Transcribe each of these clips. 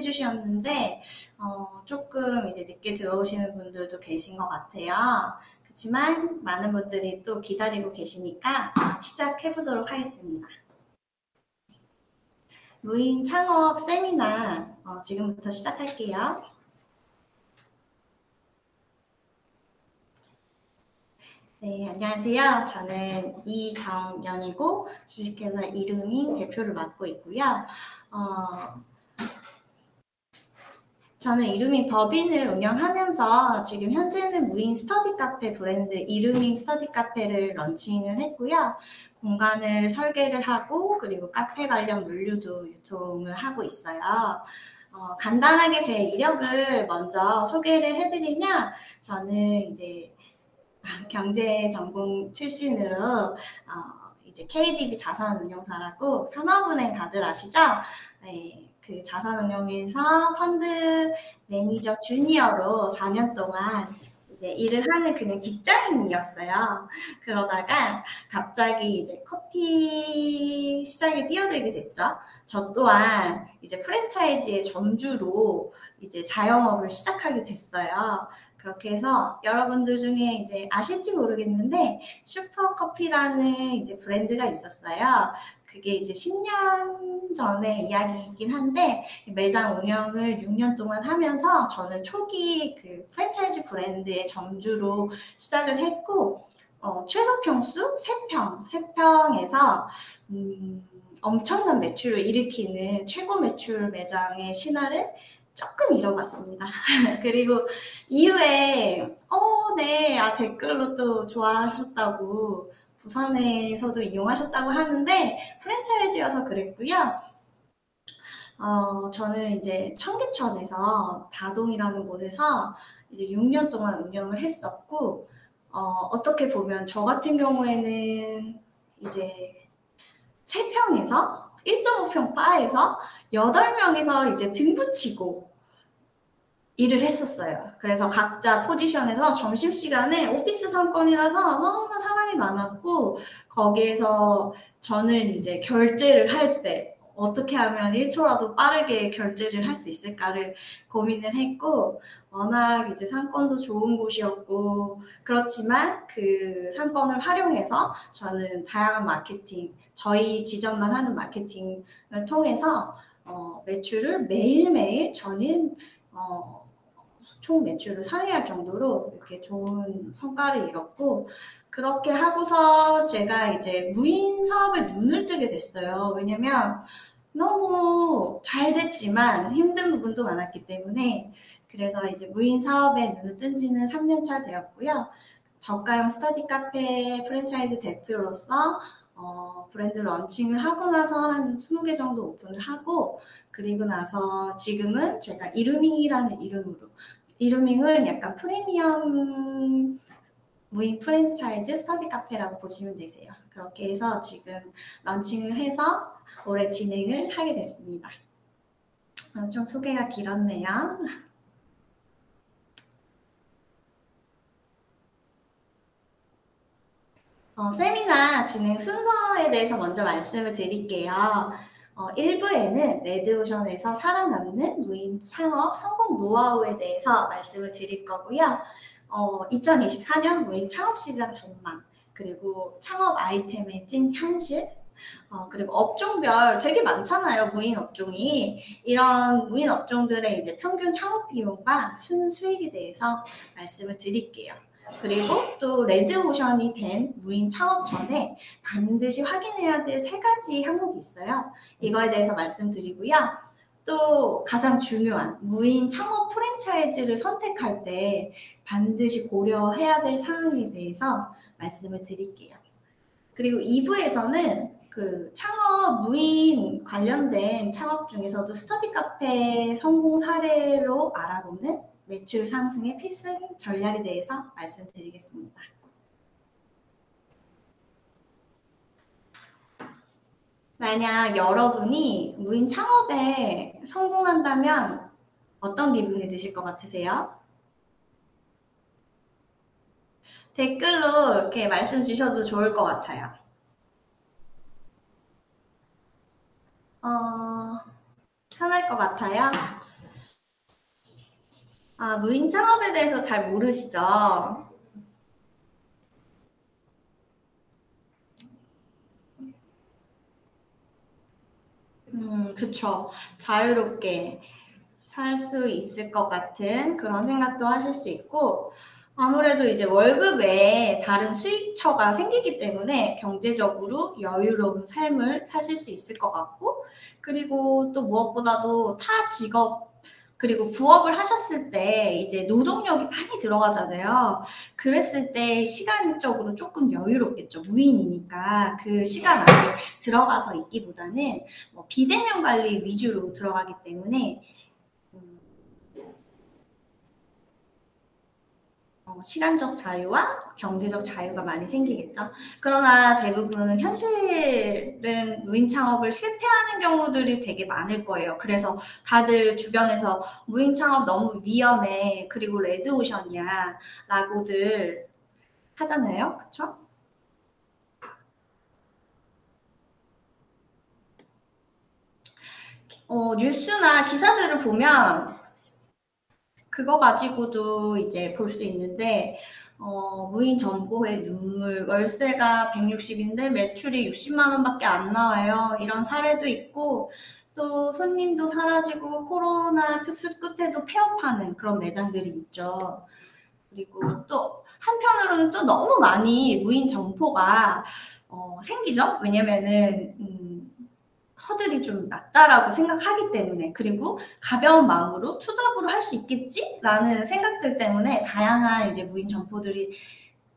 해주셨는데 조금 이제 늦게 들어오시는 분들도 계신 것 같아요. 그렇지만 많은 분들이 또 기다리고 계시니까 시작해 보도록 하겠습니다. 무인 창업 세미나 지금부터 시작할게요. 네, 안녕하세요. 저는 이정연이고 주식회사 이루밍 대표를 맡고 있고요. 저는 이루밍 법인을 운영하면서 지금 현재는 무인 스터디 카페 브랜드 이루밍 스터디 카페를 런칭을 했고요. 공간을 설계를 하고 그리고 카페 관련 물류도 유통을 하고 있어요. 간단하게 제 이력을 먼저 소개를 해드리면 저는 이제 경제 전공 출신으로 이제 KDB 자산운용사라고 산업은행 다들 아시죠? 네, 그 자산운용에서 펀드 매니저 주니어로 4년 동안 이제 일을 하는 그냥 직장인이었어요. 그러다가 갑자기 이제 커피 시장에 뛰어들게 됐죠. 저 또한 이제 프랜차이즈의 점주로 이제 자영업을 시작하게 됐어요. 그렇게 해서 여러분들 중에 이제 아실지 모르겠는데 슈퍼커피라는 이제 브랜드가 있었어요. 그게 이제 10년 전의 이야기이긴 한데 매장 운영을 6년 동안 하면서 저는 초기 그 프랜차이즈 브랜드의 점주로 시작을 했고 최소 평수 3평에서 엄청난 매출을 일으키는 최고 매출 매장의 신화를 조금 잃어봤습니다. 그리고 이후에 네, 댓글로 또 좋아하셨다고 부산에서도 이용하셨다고 하는데 프랜차이즈여서 그랬고요. 저는 이제 청계천에서 다동이라는 곳에서 이제 6년 동안 운영을 했었고 어떻게 보면 저 같은 경우에는 이제 3평에서 1.5평 바에서 8명에서 이제 등 붙이고 일을 했었어요. 그래서 각자 포지션에서 점심시간에 오피스 상권이라서 너무나 사람이 많았고 거기에서 저는 이제 결제를 할 때 어떻게 하면 1초라도 빠르게 결제를 할 수 있을까를 고민을 했고 워낙 이제 상권도 좋은 곳이었고 그렇지만 그 상권을 활용해서 저는 다양한 마케팅, 저희 지점만 하는 마케팅을 통해서 매출을 매일매일 저는 총 매출을 상회할 정도로 이렇게 좋은 성과를 이뤘고 그렇게 하고서 제가 이제 무인 사업에 눈을 뜨게 됐어요. 왜냐면 너무 잘 됐지만 힘든 부분도 많았기 때문에 그래서 이제 무인 사업에 눈을 뜬 지는 3년 차 되었고요. 저가형 스터디 카페 프랜차이즈 대표로서 브랜드 런칭을 하고 나서 한 20개 정도 오픈을 하고 그리고 나서 지금은 제가 이루밍이라는 이름으로 이루밍은 약간 프리미엄 무인 프랜차이즈 스터디 카페라고 보시면 되세요. 그렇게 해서 지금 런칭을 해서 올해 진행을 하게 됐습니다. 좀 소개가 길었네요. 세미나 진행 순서에 대해서 먼저 말씀을 드릴게요. 1부에는 레드오션에서 살아남는 무인 창업 성공 노하우에 대해서 말씀을 드릴 거고요. 2024년 무인 창업 시장 전망, 그리고 창업 아이템의 찐 현실, 그리고 업종별 되게 많잖아요, 무인 업종이. 이런 무인 업종들의 이제 평균 창업 비용과 순수익에 대해서 말씀을 드릴게요. 그리고 또 레드오션이 된 무인 창업 전에 반드시 확인해야 될 3가지 항목이 있어요. 이거에 대해서 말씀드리고요. 또 가장 중요한 무인 창업 프랜차이즈를 선택할 때 반드시 고려해야 될 사항에 대해서 말씀을 드릴게요. 그리고 2부에서는 그 창업 무인 관련된 창업 중에서도 스터디 카페 성공 사례로 알아보는 매출 상승의 필승 전략에 대해서 말씀드리겠습니다. 만약 여러분이 무인 창업에 성공한다면 어떤 기분이 드실 것 같으세요? 댓글로 이렇게 말씀 주셔도 좋을 것 같아요. 편할 것 같아요. 무인 창업에 대해서 잘 모르시죠? 그쵸. 자유롭게 살 수 있을 것 같은 그런 생각도 하실 수 있고, 아무래도 이제 월급 외에 다른 수익처가 생기기 때문에 경제적으로 여유로운 삶을 사실 수 있을 것 같고, 그리고 또 무엇보다도 타 직업, 그리고 부업을 하셨을 때 이제 노동력이 많이 들어가잖아요. 그랬을 때 시간적으로 조금 여유롭겠죠. 무인이니까 그 시간 안에 들어가서 있기보다는 뭐 비대면 관리 위주로 들어가기 때문에 음, 시간적 자유와 경제적 자유가 많이 생기겠죠. 그러나 대부분 현실은 무인 창업을 실패하는 경우들이 되게 많을 거예요. 그래서 다들 주변에서 무인 창업 너무 위험해. 그리고 레드오션이야. 라고들 하잖아요. 그쵸? 뉴스나 기사들을 보면 그거 가지고도 이제 볼 수 있는데, 무인 점포의 눈물, 월세가 160인데 매출이 60만 원밖에 안 나와요. 이런 사례도 있고, 또 손님도 사라지고 코로나 특수 끝에도 폐업하는 그런 매장들이 있죠. 그리고 또 한편으로는 또 너무 많이 무인 점포가 생기죠. 왜냐면은 허들이 좀 낮다라고 생각하기 때문에, 그리고 가벼운 마음으로 투잡으로 할 수 있겠지라는 생각들 때문에 다양한 이제 무인 점포들이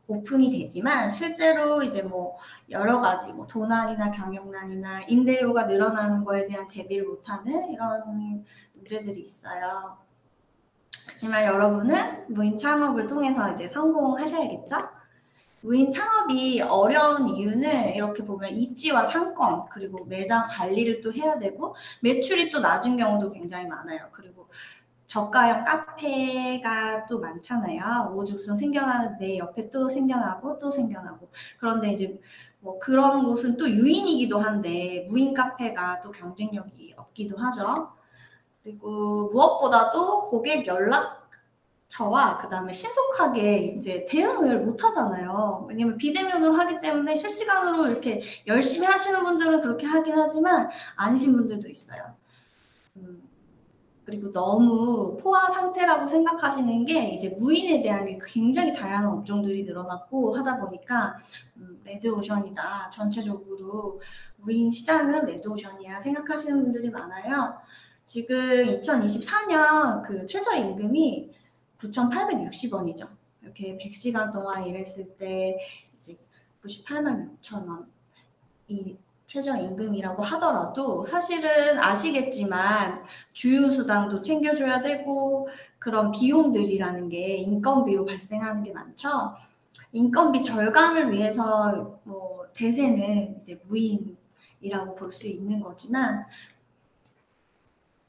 오픈이 되지만, 실제로 이제 뭐 여러 가지 뭐 도난이나 경영난이나 임대료가 늘어나는 거에 대한 대비를 못하는 이런 문제들이 있어요. 하지만 여러분은 무인 창업을 통해서 이제 성공하셔야겠죠? 무인 창업이 어려운 이유는 이렇게 보면 입지와 상권, 그리고 매장 관리를 또 해야 되고, 매출이 또 낮은 경우도 굉장히 많아요. 그리고 저가형 카페가 또 많잖아요. 오죽순 생겨나는 내 옆에 또 생겨나고 또 생겨나고. 그런데 이제 뭐 그런 곳은 또 유인이기도 한데 무인 카페가 또 경쟁력이 없기도 하죠. 그리고 무엇보다도 고객 연락처와 그다음에 신속하게 이제 대응을 못 하잖아요. 왜냐면 비대면으로 하기 때문에 실시간으로 이렇게 열심히 하시는 분들은 그렇게 하긴 하지만 아니신 분들도 있어요. 음, 그리고 너무 포화 상태라고 생각하시는 게, 이제 무인에 대한 게 굉장히 다양한 업종들이 늘어났고 하다 보니까 레드오션이다. 전체적으로 무인 시장은 레드오션이야 생각하시는 분들이 많아요. 지금 2024년 그 최저임금이 9,860원이죠. 이렇게 100시간 동안 일했을 때 이제 98만 6천 원이 최저임금이라고 하더라도, 사실은 아시겠지만 주유수당도 챙겨줘야 되고 그런 비용들이라는 게 인건비로 발생하는 게 많죠. 인건비 절감을 위해서 뭐 대세는 이제 무인이라고 볼 수 있는 거지만,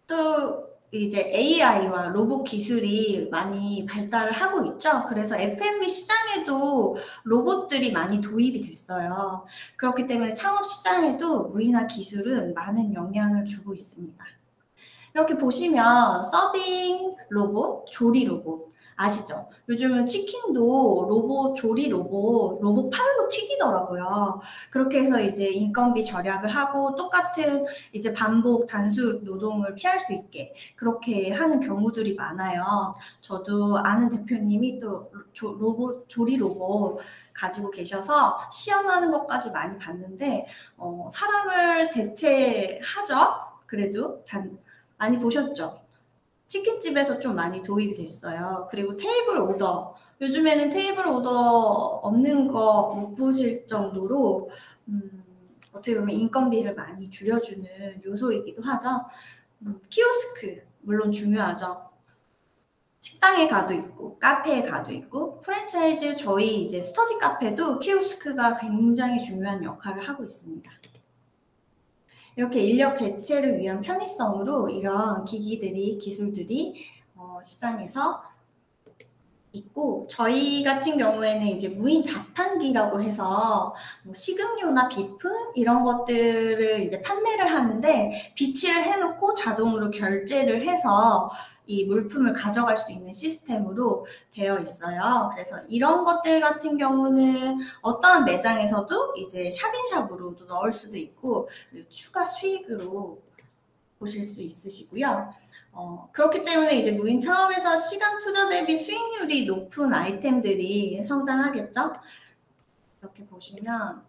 또 이제 AI와 로봇 기술이 많이 발달을 하고 있죠. 그래서 F&B 시장에도 로봇들이 많이 도입이 됐어요. 그렇기 때문에 창업 시장에도 무인화 기술은 많은 영향을 주고 있습니다. 이렇게 보시면 서빙 로봇, 조리 로봇 아시죠? 요즘은 치킨도 로봇 조리 로봇, 로봇 팔로 튀기더라고요. 그렇게 해서 이제 인건비 절약을 하고 똑같은 이제 반복 단수 노동을 피할 수 있게 그렇게 하는 경우들이 많아요. 저도 아는 대표님이 또 로봇 조리 로봇 가지고 계셔서 시연하는 것까지 많이 봤는데, 사람을 대체하죠. 그래도 많이 보셨죠? 치킨집에서 좀 많이 도입이 됐어요. 그리고 테이블 오더. 요즘에는 테이블 오더 없는 거 못 보실 정도로 어떻게 보면 인건비를 많이 줄여주는 요소이기도 하죠. 키오스크 물론 중요하죠. 식당에 가도 있고 카페에 가도 있고, 프랜차이즈 저희 이제 스터디 카페도 키오스크가 굉장히 중요한 역할을 하고 있습니다. 이렇게 인력 대체를 위한 편의성으로 이런 기기들이, 기술들이 시장에서 있고, 저희 같은 경우에는 이제 무인 자판기라고 해서 뭐 식음료나 비품 이런 것들을 이제 판매를 하는데, 비치를 해놓고 자동으로 결제를 해서 이 물품을 가져갈 수 있는 시스템으로 되어 있어요. 그래서 이런 것들 같은 경우는 어떠한 매장에서도 이제 샵인샵으로도 넣을 수도 있고, 추가 수익으로 보실 수 있으시고요. 그렇기 때문에 이제 무인 창업에서 시간 투자 대비 수익률이 높은 아이템들이 성장하겠죠? 이렇게 보시면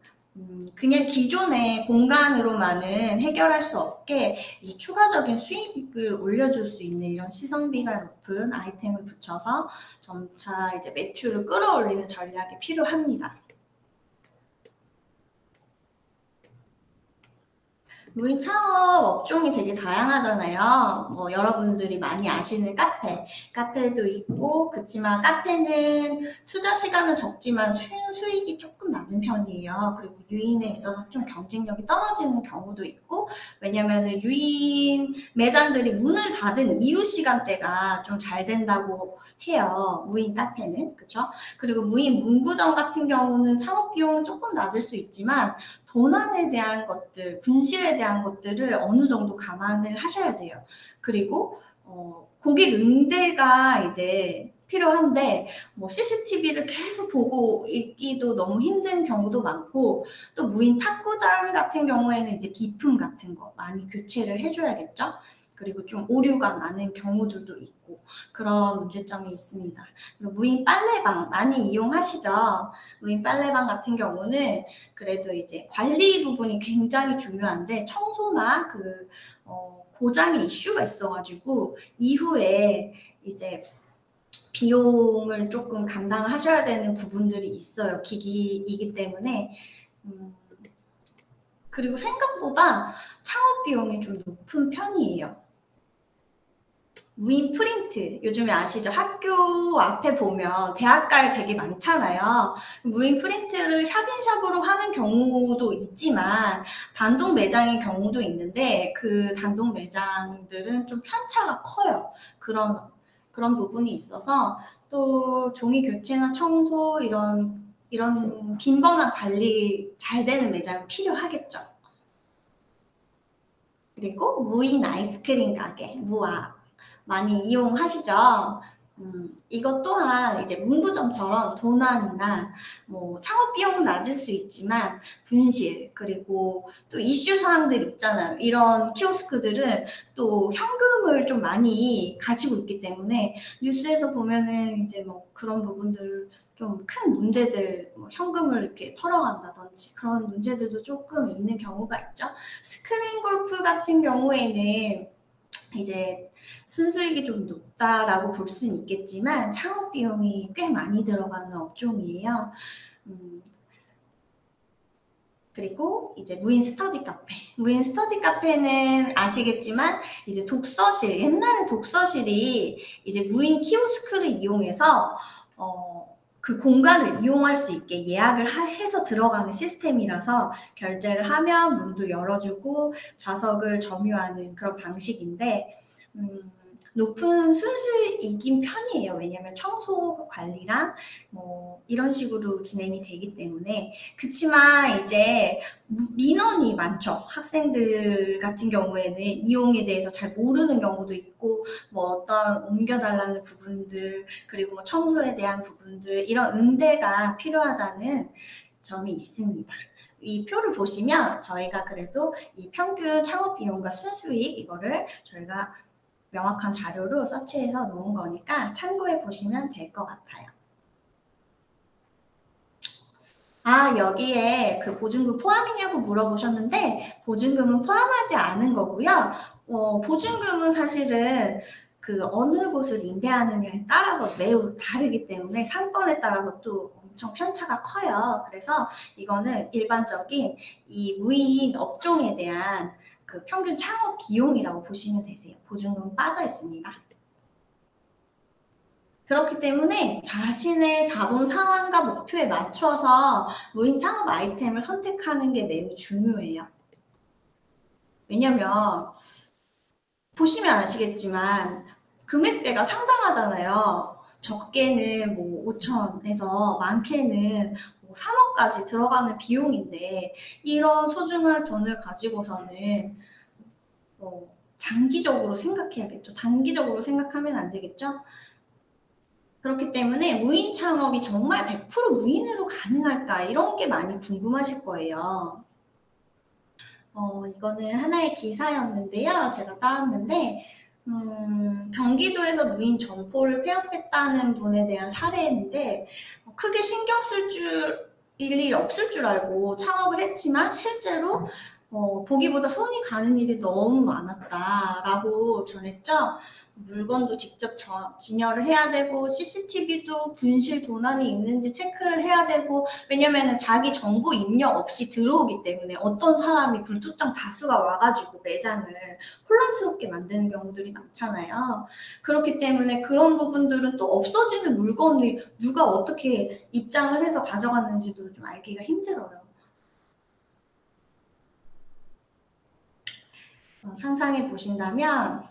그냥 기존의 공간으로만은 해결할 수 없게 이제 추가적인 수익을 올려줄 수 있는 이런 시성비가 높은 아이템을 붙여서 점차 이제 매출을 끌어올리는 전략이 필요합니다. 무인 창업 업종이 되게 다양하잖아요. 뭐 여러분들이 많이 아시는 카페도 있고, 그렇지만 카페는 투자 시간은 적지만 수익이 조금 낮은 편이에요. 그리고 유인에 있어서 좀 경쟁력이 떨어지는 경우도 있고, 왜냐면은 유인 매장들이 문을 닫은 이후 시간대가 좀 잘 된다고 해요. 무인 카페는. 그쵸? 그리고 무인 문구점 같은 경우는 창업 비용은 조금 낮을 수 있지만, 도난에 대한 것들, 분실에 대한 것들을 어느 정도 감안을 하셔야 돼요. 그리고 고객 응대가 이제 필요한데 뭐 CCTV를 계속 보고 있기도 너무 힘든 경우도 많고, 또 무인 탁구장 같은 경우에는 이제 비품 같은 거 많이 교체를 해줘야겠죠. 그리고 좀 오류가 나는 경우들도 있고 그런 문제점이 있습니다. 무인 빨래방 많이 이용하시죠? 무인 빨래방 같은 경우는 그래도 이제 관리 부분이 굉장히 중요한데, 청소나 고장의 이슈가 있어가지고 이후에 이제 비용을 조금 감당하셔야 되는 부분들이 있어요. 기기이기 때문에. 그리고 생각보다 창업 비용이 좀 높은 편이에요. 무인 프린트, 요즘에 아시죠? 학교 앞에 보면 대학가에 되게 많잖아요. 무인 프린트를 샵인샵으로 하는 경우도 있지만 단독 매장의 경우도 있는데, 그 단독 매장들은 좀 편차가 커요. 그런 부분이 있어서 또 종이 교체나 청소 이런 빈번한 관리 잘 되는 매장은 필요하겠죠. 그리고 무인 아이스크림 가게, 무아. 많이 이용하시죠. 이것 또한 이제 문구점처럼 도난이나 뭐 창업 비용은 낮을 수 있지만 분실, 그리고 또 이슈 사항들 있잖아요. 이런 키오스크들은 또 현금을 좀 많이 가지고 있기 때문에 뉴스에서 보면은 이제 뭐 그런 부분들, 좀 큰 문제들, 뭐 현금을 이렇게 털어간다든지 그런 문제들도 조금 있는 경우가 있죠. 스크린 골프 같은 경우에는 이제 순수익이 좀 높다라고 볼 수는 있겠지만 창업 비용이 꽤 많이 들어가는 업종이에요. 그리고 이제 무인 스터디 카페. 무인 스터디 카페는 아시겠지만 이제 독서실, 옛날에 독서실이 이제 무인 키오스크를 이용해서 그 공간을 이용할 수 있게 예약을 해서 들어가는 시스템이라서 결제를 하면 문도 열어주고 좌석을 점유하는 그런 방식인데, 높은 순수익인 편이에요. 왜냐면 청소 관리랑 뭐 이런 식으로 진행이 되기 때문에. 그치만 이제 민원이 많죠. 학생들 같은 경우에는 이용에 대해서 잘 모르는 경우도 있고, 뭐 어떤 옮겨달라는 부분들, 그리고 뭐 청소에 대한 부분들, 이런 응대가 필요하다는 점이 있습니다. 이 표를 보시면 저희가 그래도 이 평균 창업 비용과 순수익 이거를 저희가 명확한 자료로 서치해서 놓은 거니까 참고해 보시면 될 것 같아요. 여기에 그 보증금 포함이냐고 물어보셨는데, 보증금은 포함하지 않은 거고요. 보증금은 사실은 그 어느 곳을 임대하느냐에 따라서 매우 다르기 때문에 상권에 따라서 또 엄청 편차가 커요. 그래서 이거는 일반적인 이 무인 업종에 대한 그 평균 창업 비용이라고 보시면 되세요. 보증금 빠져 있습니다. 그렇기 때문에 자신의 자본 상황과 목표에 맞춰서 무인 창업 아이템을 선택하는 게 매우 중요해요. 왜냐면 보시면 아시겠지만 금액대가 상당하잖아요. 적게는 뭐 5천에서 많게는 뭐 3억까지 들어가는 비용인데 이런 소중한 돈을 가지고서는 장기적으로 생각해야겠죠. 단기적으로 생각하면 안 되겠죠. 그렇기 때문에 무인 창업이 정말 100% 무인으로 가능할까 이런 게 많이 궁금하실 거예요. 이거는 하나의 기사였는데요. 제가 따왔는데 경기도에서 무인 점포를 폐업했다는 분에 대한 사례인데 크게 신경 쓸 일이 없을 줄 알고 창업을 했지만 실제로 보기보다 손이 가는 일이 너무 많았다라고 전했죠. 물건도 직접 진열을 해야 되고 CCTV도 분실 도난이 있는지 체크를 해야 되고 왜냐면은 자기 정보 입력 없이 들어오기 때문에 어떤 사람이 불특정 다수가 와가지고 매장을 혼란스럽게 만드는 경우들이 많잖아요. 그렇기 때문에 그런 부분들은 또 없어지는 물건이 누가 어떻게 입장을 해서 가져갔는지도 좀 알기가 힘들어요. 상상해 보신다면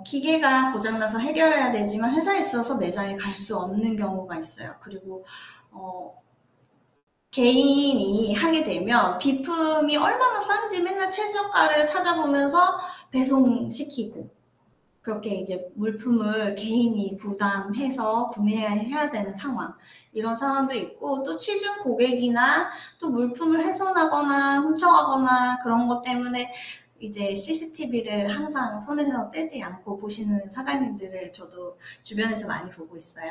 기계가 고장나서 해결해야 되지만 회사에 있어서 매장에 갈 수 없는 경우가 있어요. 그리고 개인이 하게 되면 비품이 얼마나 싼지 맨날 최저가를 찾아보면서 배송시키고 그렇게 이제 물품을 개인이 부담해서 구매해야 되는 상황 이런 상황도 있고 또 취중 고객이나 또 물품을 훼손하거나 훔쳐가거나 그런 것 때문에 이제 CCTV를 항상 손에서 떼지 않고 보시는 사장님들을 저도 주변에서 많이 보고 있어요.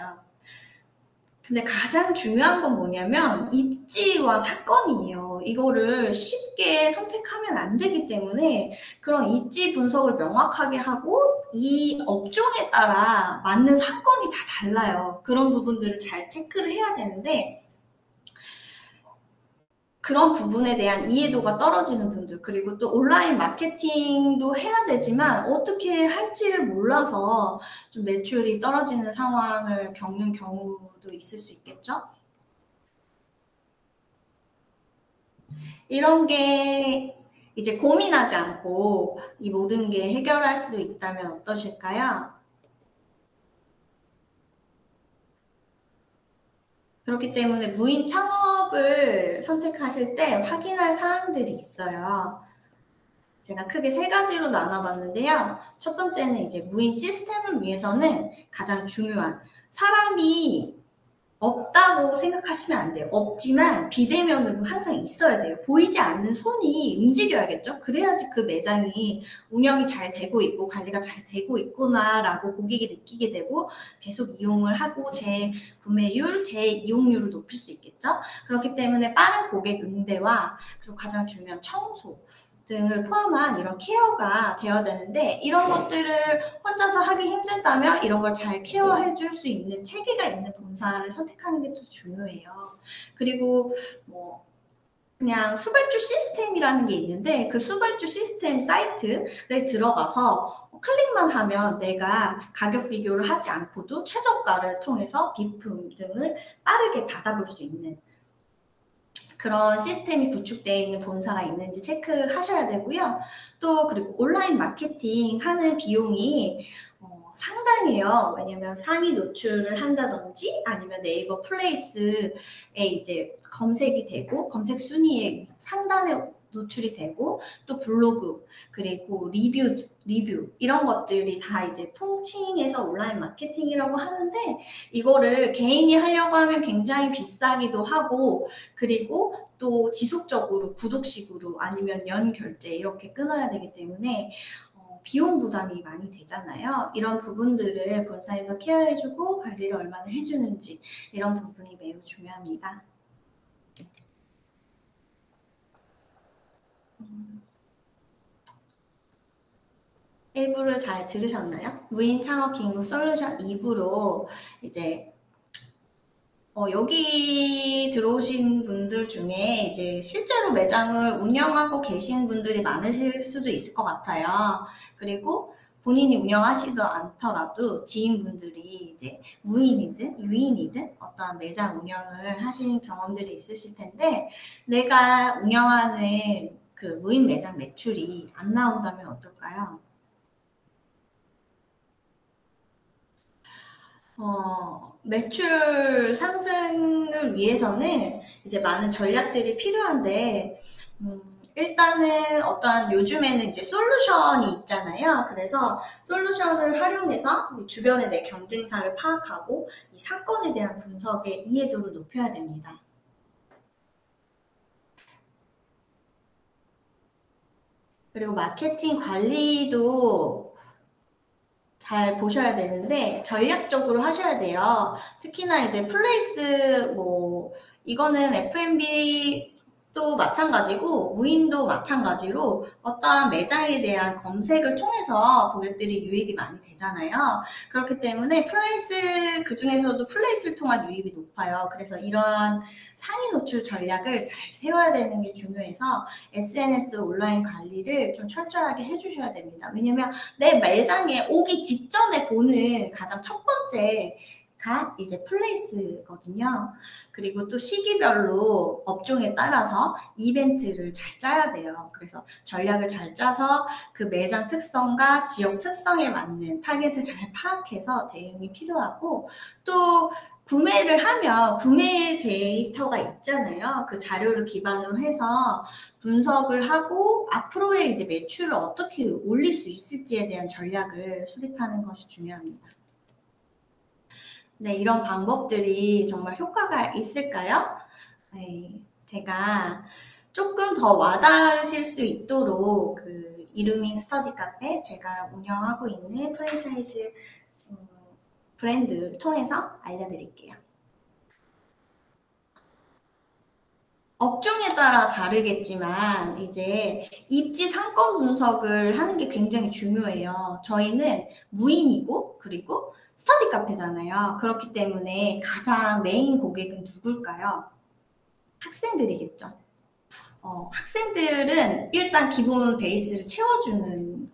근데 가장 중요한 건 뭐냐면 입지와 사건이에요. 이거를 쉽게 선택하면 안 되기 때문에 그런 입지 분석을 명확하게 하고 이 업종에 따라 맞는 사건이 다 달라요. 그런 부분들을 잘 체크를 해야 되는데 그런 부분에 대한 이해도가 떨어지는 분들 그리고 또 온라인 마케팅도 해야 되지만 어떻게 할지를 몰라서 좀 매출이 떨어지는 상황을 겪는 경우도 있을 수 있겠죠. 이런 게 이제 고민하지 않고 이 모든 게 해결할 수 있다면 어떠실까요? 그렇기 때문에 무인 창업을 선택하실 때 확인할 사항들이 있어요. 제가 크게 세 가지로 나눠봤는데요. 첫 번째는 이제 무인 시스템을 위해서는 가장 중요한 사람이 없다고 생각하시면 안 돼요. 없지만 비대면으로 항상 있어야 돼요. 보이지 않는 손이 움직여야겠죠? 그래야지 그 매장이 운영이 잘 되고 있고 관리가 잘 되고 있구나라고 고객이 느끼게 되고 계속 이용을 하고 재구매율, 재이용률을 높일 수 있겠죠? 그렇기 때문에 빠른 고객 응대와 그리고 가장 중요한 청소 등을 포함한 이런 케어가 되어야 되는데 이런 것들을 혼자서 하기 힘들다면 이런 걸 잘 케어해 줄 수 있는 체계가 있는 본사를 선택하는 게 또 중요해요. 그리고 뭐 그냥 수발주 시스템이라는 게 있는데 그 수발주 시스템 사이트에 들어가서 클릭만 하면 내가 가격 비교를 하지 않고도 최저가를 통해서 비품 등을 빠르게 받아볼 수 있는 그런 시스템이 구축되어 있는 본사가 있는지 체크하셔야 되고요. 또 그리고 온라인 마케팅 하는 비용이 상당해요. 왜냐면 상위 노출을 한다든지 아니면 네이버 플레이스에 이제 검색이 되고 검색 순위에 상단에 노출이 되고 또 블로그 그리고 리뷰 이런 것들이 다 이제 통칭해서 온라인 마케팅이라고 하는데 이거를 개인이 하려고 하면 굉장히 비싸기도 하고 그리고 또 지속적으로 구독식으로 아니면 연 결제 이렇게 끊어야 되기 때문에 비용 부담이 많이 되잖아요. 이런 부분들을 본사에서 케어해주고 관리를 얼마나 해주는지 이런 부분이 매우 중요합니다. 일부를 잘 들으셨나요? 무인 창업 긴급 솔루션 2부로 이제 여기 들어오신 분들 중에 이제 실제로 매장을 운영하고 계신 분들이 많으실 수도 있을 것 같아요. 그리고 본인이 운영하시지 않더라도 지인분들이 이제 무인이든 유인이든 어떠한 매장 운영을 하신 경험들이 있으실 텐데 내가 운영하는 그 무인 매장 매출이 안 나온다면 어떨까요? 매출 상승을 위해서는 이제 많은 전략들이 필요한데, 일단은 어떠한 요즘에는 이제 솔루션이 있잖아요. 그래서 솔루션을 활용해서 주변의 내 경쟁사를 파악하고 이 사건에 대한 분석의 이해도를 높여야 됩니다. 그리고 마케팅 관리도 잘 보셔야 되는데 전략적으로 하셔야 돼요. 특히나 이제 플레이스 이거는 F&B도 마찬가지고 무인도 마찬가지로 어떠한 매장에 대한 검색을 통해서 고객들이 유입이 많이 되잖아요. 그렇기 때문에 플레이스 그중에서도 플레이스를 통한 유입이 높아요. 그래서 이러한 상위 노출 전략을 잘 세워야 되는 게 중요해서 SNS 온라인 관리를 좀 철저하게 해주셔야 됩니다. 왜냐면 내 매장에 오기 직전에 보는 가장 첫 번째가 이제 플레이스거든요. 그리고 또 시기별로 업종에 따라서 이벤트를 잘 짜야 돼요. 그래서 전략을 잘 짜서 그 매장 특성과 지역 특성에 맞는 타겟을 잘 파악해서 대응이 필요하고, 또 구매를 하면 구매 데이터가 있잖아요. 그 자료를 기반으로 해서 분석을 하고 앞으로의 이제 매출을 어떻게 올릴 수 있을지에 대한 전략을 수립하는 것이 중요합니다. 네, 이런 방법들이 정말 효과가 있을까요? 네, 제가 조금 더 와닿으실 수 있도록 그 이루밍 스터디 카페 제가 운영하고 있는 프랜차이즈 브랜드를 통해서 알려드릴게요. 업종에 따라 다르겠지만 이제 입지 상권 분석을 하는 게 굉장히 중요해요. 저희는 무인이고 그리고 스터디 카페잖아요. 그렇기 때문에 가장 메인 고객은 누굴까요? 학생들이겠죠. 학생들은 일단 기본 베이스를 채워주는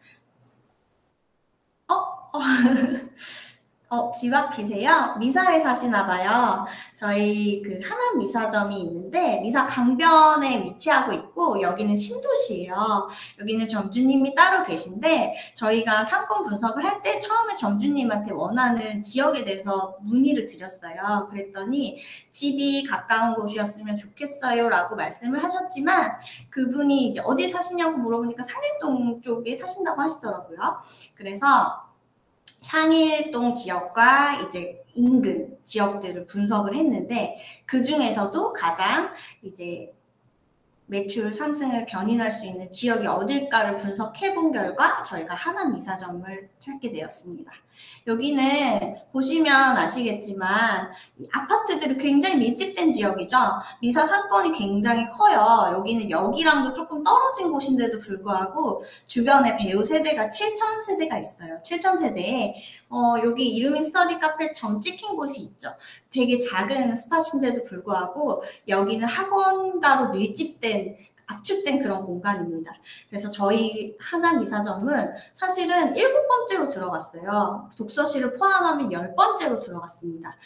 집 앞이세요? 미사에 사시나 봐요. 저희 그 하남 미사점이 있는데 미사 강변에 위치하고 있고 여기는 신도시예요. 여기는 점주님이 따로 계신데 저희가 상권 분석을 할 때 처음에 점주님한테 원하는 지역에 대해서 문의를 드렸어요. 그랬더니 집이 가까운 곳이었으면 좋겠어요 라고 말씀을 하셨지만 그분이 이제 어디 사시냐고 물어보니까 상일동 쪽에 사신다고 하시더라고요. 그래서 상일동 지역과 이제 인근 지역들을 분석을 했는데 그 중에서도 가장 이제 매출 상승을 견인할 수 있는 지역이 어딜까를 분석해 본 결과 저희가 하남 미사점을 찾게 되었습니다. 여기는 보시면 아시겠지만 아파트들이 굉장히 밀집된 지역이죠. 미사 상권이 굉장히 커요. 여기는 여기랑도 조금 떨어진 곳인데도 불구하고 주변에 배우 세대가 7,000세대가 있어요. 7,000세대에 여기 이루밍 스터디 카페 점 찍힌 곳이 있죠. 되게 작은 스팟인데도 불구하고 여기는 학원가로 밀집된 압축된 그런 공간입니다. 그래서 저희 하남 이사점은 사실은 7번째로 들어갔어요. 독서실을 포함하면 10번째로 들어갔습니다.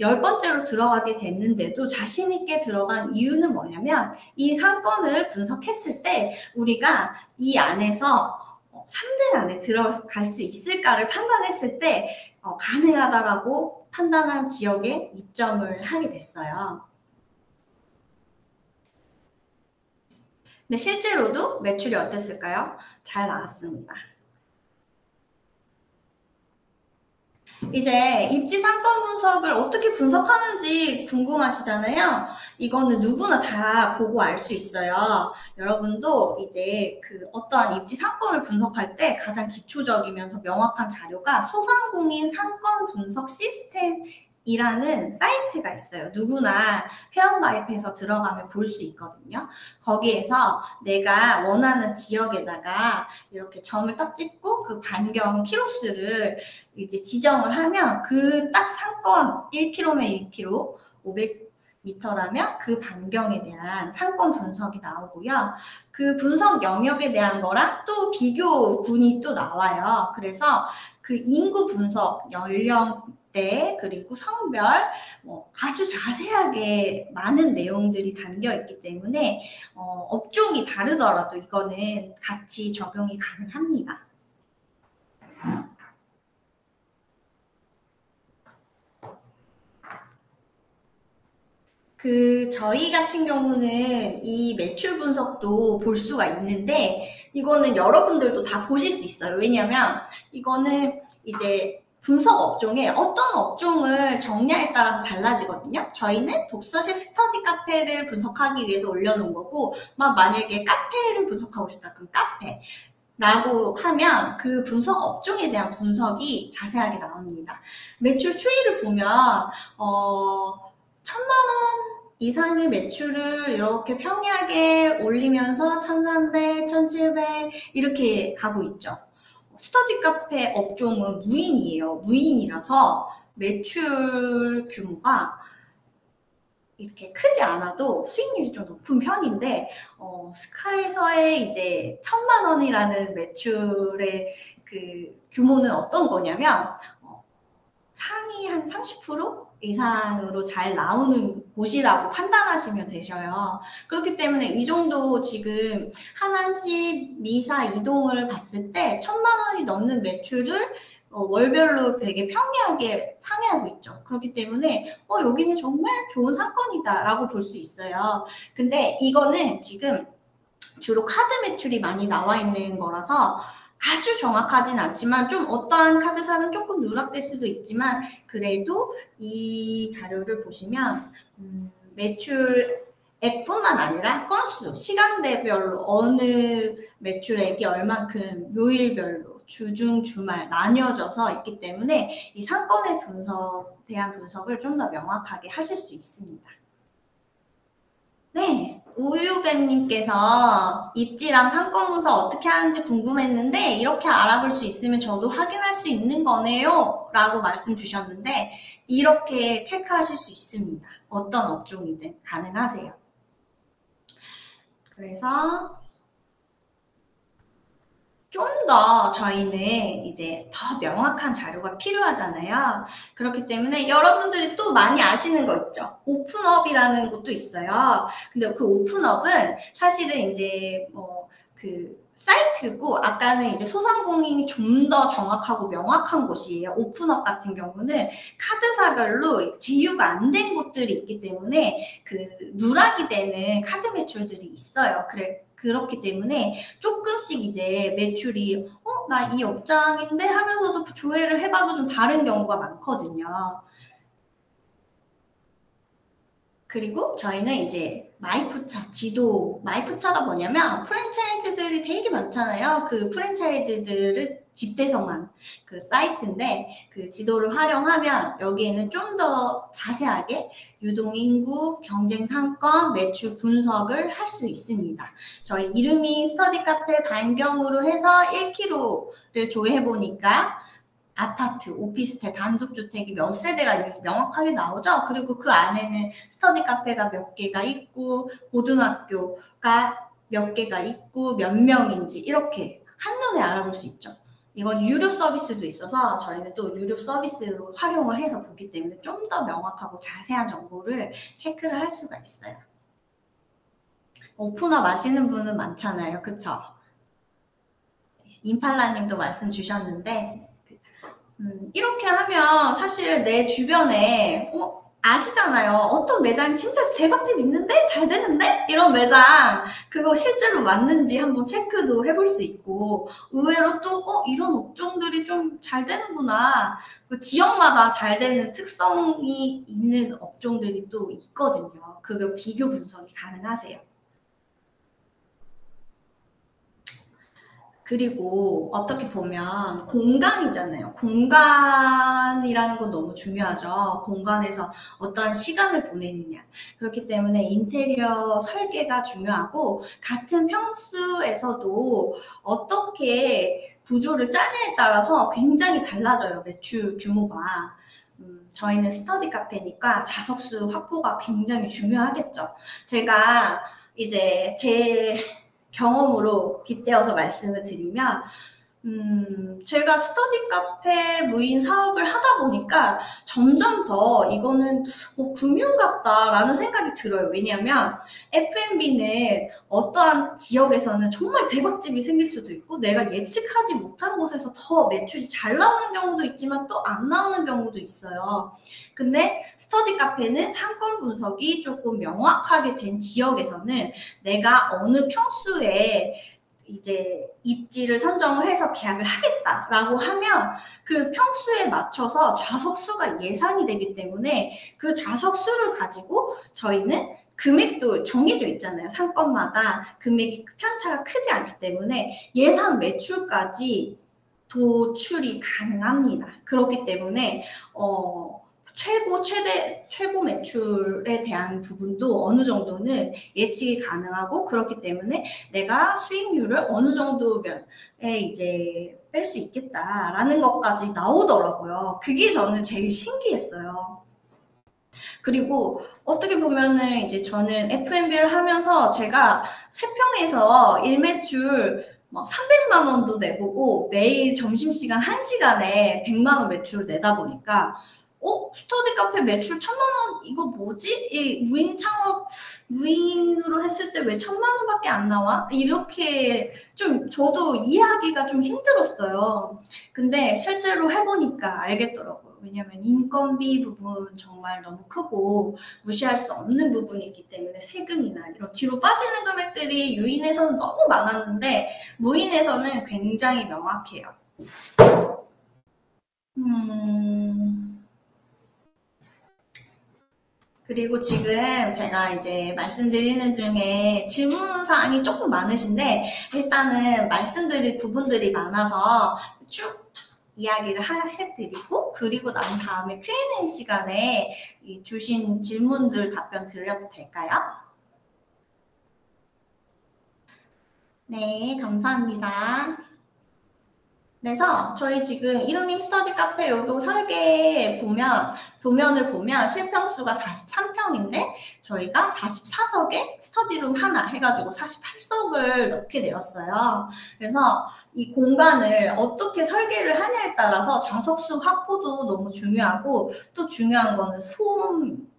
10번째로 들어가게 됐는데도 자신 있게 들어간 이유는 뭐냐면 이 상권을 분석했을 때 우리가 이 안에서 3등 안에 들어갈 수 있을까를 판단했을 때 가능하다라고 판단한 지역에 입점을 하게 됐어요. 근데 실제로도 매출이 어땠을까요? 잘 나왔습니다. 이제 입지 상권 분석을 어떻게 분석하는지 궁금하시잖아요. 이거는 누구나 다 보고 알 수 있어요. 여러분도 이제 그 어떠한 입지 상권을 분석할 때 가장 기초적이면서 명확한 자료가 소상공인 상권 분석 시스템 이라는 사이트가 있어요. 누구나 회원가입해서 들어가면 볼 수 있거든요. 거기에서 내가 원하는 지역에다가 이렇게 점을 딱 찍고 그 반경 키로수를 이제 지정을 하면 그 딱 상권 1km면 1km, 500m라면 그 반경에 대한 상권 분석이 나오고요. 그 분석 영역에 대한 거랑 또 비교군이 또 나와요. 그래서 그 인구 분석, 연령대, 그리고 성별 아주 자세하게 많은 내용들이 담겨 있기 때문에 업종이 다르더라도 이거는 같이 적용이 가능합니다. 저희 같은 경우는 이 매출 분석도 볼 수가 있는데, 이거는 여러분들도 다 보실 수 있어요. 왜냐면, 이거는 이제 분석 업종에 어떤 업종을 정리에 따라서 달라지거든요. 저희는 독서실 스터디 카페를 분석하기 위해서 올려놓은 거고, 막 만약에 카페를 분석하고 싶다. 그럼 카페. 라고 하면 그 분석 업종에 대한 분석이 자세하게 나옵니다. 매출 추이를 보면, 1,000만 원 이상의 매출을 이렇게 평이하게 올리면서 1,300, 1,700 이렇게 가고 있죠. 스터디 카페 업종은 무인이에요. 무인이라서 매출 규모가 이렇게 크지 않아도 수익률이 좀 높은 편인데, 스카에서의 이제 1,000만 원이라는 매출의 그 규모는 어떤 거냐면, 상위 한 30% 이상으로 잘 나오는 곳이라고 판단하시면 되셔요. 그렇기 때문에 이 정도 지금 하남시 미사 이동을 봤을 때 1,000만 원이 넘는 매출을 월별로 되게 평이하게 상회하고 있죠. 그렇기 때문에 여기는 정말 좋은 상권이다 라고 볼 수 있어요. 근데 이거는 지금 주로 카드 매출이 많이 나와 있는 거라서 아주 정확하진 않지만 좀 어떠한 카드사는 조금 누락될 수도 있지만, 그래도 이 자료를 보시면 매출액뿐만 아니라 건수, 시간대별로 어느 매출액이 얼만큼 요일별로 주중, 주말 나뉘어져서 있기 때문에 이 상권의 대한 분석을 좀 더 명확하게 하실 수 있습니다. 네, 우유뱀님께서 입지랑 상권 분석 어떻게 하는지 궁금했는데 이렇게 알아볼 수 있으면 저도 확인할 수 있는 거네요 라고 말씀 주셨는데, 이렇게 체크하실 수 있습니다. 어떤 업종이든 가능하세요. 그래서 좀 더 저희는 이제 더 명확한 자료가 필요하잖아요. 그렇기 때문에 여러분들이 또 많이 아시는 거 있죠. 오픈업이라는 것도 있어요. 근데 그 오픈업은 사실은 이제 사이트고, 아까는 이제 소상공인이 좀 더 정확하고 명확한 곳이에요. 오픈업 같은 경우는 카드사별로 제휴가 안 된 곳들이 있기 때문에 그 누락이 되는 카드 매출들이 있어요. 그렇기 때문에 조금씩 이제 매출이 나 이 업장인데 하면서도 조회를 해봐도 좀 다른 경우가 많거든요. 그리고 저희는 이제 마이푸차 지도, 마이푸차가 뭐냐면 프랜차이즈들이 되게 많잖아요. 그 프랜차이즈들을 집대성한 그 사이트인데, 그 지도를 활용하면 여기에는 좀 더 자세하게 유동인구, 경쟁 상권, 매출 분석을 할 수 있습니다. 저희 이름이 스터디 카페 반경으로 해서 1km를 조회해보니까 아파트, 오피스텔, 단독주택이 몇 세대가 있는지 명확하게 나오죠. 그리고 그 안에는 스터디 카페가 몇 개가 있고, 고등학교가 몇 개가 있고, 몇 명인지 이렇게 한눈에 알아볼 수 있죠. 이건 유료 서비스도 있어서 저희는 또 유료 서비스로 활용을 해서 보기 때문에 좀 더 명확하고 자세한 정보를 체크를 할 수가 있어요. 오픈업 아시는 분은 많잖아요. 그쵸? 임팔라님도 말씀 주셨는데, 이렇게 하면 사실 내 주변에 아시잖아요. 어떤 매장 진짜 대박집 있는데? 잘 되는데? 이런 매장, 그거 실제로 맞는지 한번 체크도 해볼 수 있고, 의외로 또 이런 업종들이 좀 잘 되는구나. 그 지역마다 잘 되는 특성이 있는 업종들이 또 있거든요. 그거 비교 분석이 가능하세요. 그리고 어떻게 보면 공간이잖아요. 공간이라는 건 너무 중요하죠. 공간에서 어떤 시간을 보내느냐. 그렇기 때문에 인테리어 설계가 중요하고, 같은 평수에서도 어떻게 구조를 짜냐에 따라서 굉장히 달라져요. 매출 규모가. 저희는 스터디 카페니까 좌석수 확보가 굉장히 중요하겠죠. 제가 이제 제 경험으로 빗대어서 말씀을 드리면, 제가 스터디 카페 무인 사업을 하다 보니까 점점 더 이거는 금융 같다라는 생각이 들어요. 왜냐하면 F&B는 어떠한 지역에서는 정말 대박집이 생길 수도 있고 내가 예측하지 못한 곳에서 더 매출이 잘 나오는 경우도 있지만 또 안 나오는 경우도 있어요. 근데 스터디 카페는 상권 분석이 조금 명확하게 된 지역에서는 내가 어느 평수에 이제 입지를 선정을 해서 계약을 하겠다라고 하면 그 평수에 맞춰서 좌석 수가 예상이 되기 때문에 그 좌석 수를 가지고 저희는 금액도 정해져 있잖아요. 상권마다 금액이 편차가 크지 않기 때문에 예상 매출까지 도출이 가능합니다. 그렇기 때문에 최고 매출에 대한 부분도 어느 정도는 예측이 가능하고 그렇기 때문에 내가 수익률을 어느 정도에 이제 뺄 수 있겠다라는 것까지 나오더라고요. 그게 저는 제일 신기했어요. 그리고 어떻게 보면은 이제 저는 F&B를 하면서 제가 세평에서 일매출 막 300만 원도 내보고 매일 점심시간 1시간에 100만 원 매출을 내다 보니까 스터디 카페 매출 1000만 원 이거 뭐지? 이 무인 창업 무인으로 했을 때 왜 1000만 원밖에 안 나와? 이렇게 좀 저도 이해하기가 좀 힘들었어요. 근데 실제로 해보니까 알겠더라고요. 왜냐면 인건비 부분 정말 너무 크고 무시할 수 없는 부분이기 때문에 세금이나 이런 뒤로 빠지는 금액들이 유인에서는 너무 많았는데 무인에서는 굉장히 명확해요. 그리고 지금 제가 이제 말씀드리는 중에 질문 사항이 조금 많으신데 일단은 말씀드릴 부분들이 많아서 쭉 이야기를 해드리고 그리고 난 다음에 Q&A 시간에 주신 질문들 답변 드려도 될까요? 네, 감사합니다. 그래서 저희 지금 이루밍 스터디 카페 요거 설계 보면 도면을 보면 실평수가 43평인데 저희가 44석에 스터디룸 하나 해가지고 48석을 넣게 되었어요. 그래서 이 공간을 어떻게 설계를 하냐에 따라서 좌석수 확보도 너무 중요하고 또 중요한 거는 소음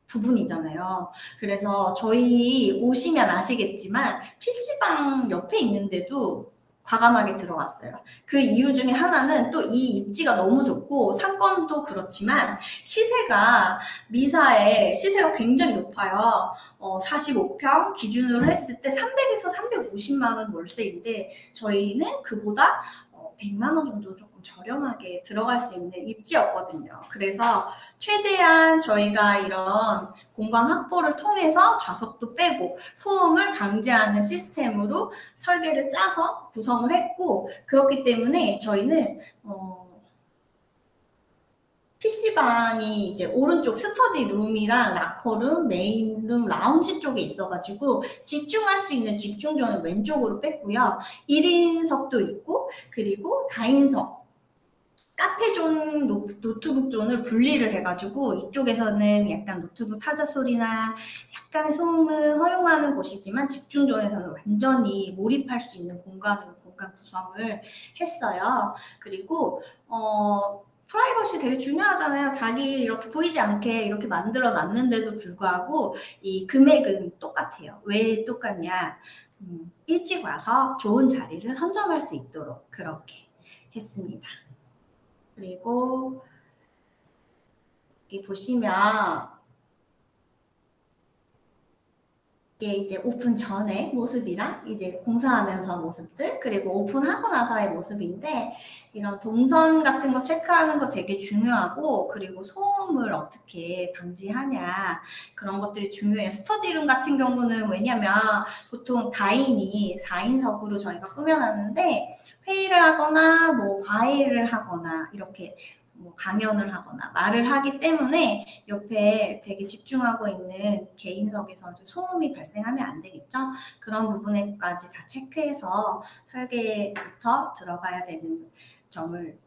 부분이잖아요. 그래서 저희 오시면 아시겠지만 PC방 옆에 있는데도 과감하게 들어갔어요. 그 이유 중에 하나는 또 이 입지가 너무 좋고 상권도 그렇지만 시세가 미사의 시세가 굉장히 높아요. 45평 기준으로 했을 때 300에서 350만 원 월세인데 저희는 그보다 100만 원 정도 조금 저렴하게 들어갈 수 있는 입지였거든요. 그래서 최대한 저희가 이런 공간 확보를 통해서 좌석도 빼고 소음을 방지하는 시스템으로 설계를 짜서 구성을 했고 그렇기 때문에 저희는 PC방이 이제 오른쪽 스터디 룸이랑 라커룸, 메인룸, 라운지 쪽에 있어가지고 집중할 수 있는 집중존을 왼쪽으로 뺐고요. 1인석도 있고 그리고 다인석 카페존, 노트북존을 분리를 해가지고 이쪽에서는 약간 노트북 타자 소리나 약간의 소음을 허용하는 곳이지만 집중존에서는 완전히 몰입할 수 있는 공간으로 공간 구성을 했어요. 그리고 프라이버시 되게 중요하잖아요. 자기 이렇게 보이지 않게 이렇게 만들어 놨는데도 불구하고 이 금액은 똑같아요. 왜 똑같냐? 일찍 와서 좋은 자리를 선점할 수 있도록 그렇게 했습니다. 그리고 여기 보시면 이게 이제 오픈 전의 모습이랑 이제 공사하면서 모습들 그리고 오픈하고 나서의 모습인데 이런 동선 같은 거 체크하는 거 되게 중요하고 그리고 소음을 어떻게 방지하냐 그런 것들이 중요해요. 스터디룸 같은 경우는 왜냐면 보통 다인이 4인석으로 저희가 꾸며놨는데 회의를 하거나 뭐 과외를 하거나 이렇게 뭐 강연을 하거나 말을 하기 때문에 옆에 되게 집중하고 있는 개인석에서 소음이 발생하면 안 되겠죠. 그런 부분에까지 다 체크해서 설계부터 들어가야 되는 점을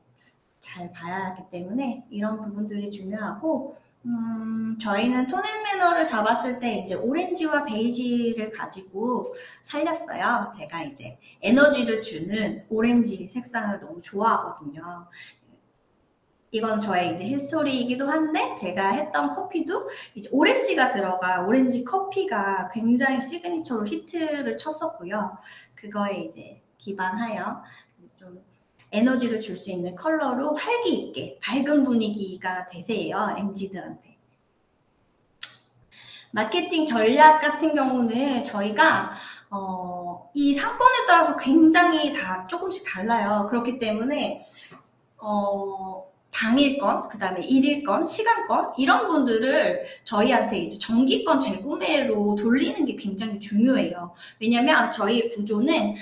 잘 봐야 하기 때문에 이런 부분들이 중요하고 저희는 톤앤 매너를 잡았을 때 이제 오렌지와 베이지를 가지고 살렸어요. 제가 이제 에너지를 주는 오렌지 색상을 너무 좋아하거든요. 이건 저의 이제 히스토리이기도 한데 제가 했던 커피도 이제 오렌지가 들어가 오렌지 커피가 굉장히 시그니처로 히트를 쳤었고요. 그거에 이제 기반하여 좀 에너지를 줄 수 있는 컬러로 활기 있게 밝은 분위기가 대세예요. MZ들한테. 마케팅 전략 같은 경우는 저희가 이 상권에 따라서 굉장히 다 조금씩 달라요. 그렇기 때문에 당일권, 그 다음에 일일권, 시간권 이런 분들을 저희한테 이제 정기권 재구매로 돌리는 게 굉장히 중요해요. 왜냐면 저희 구조는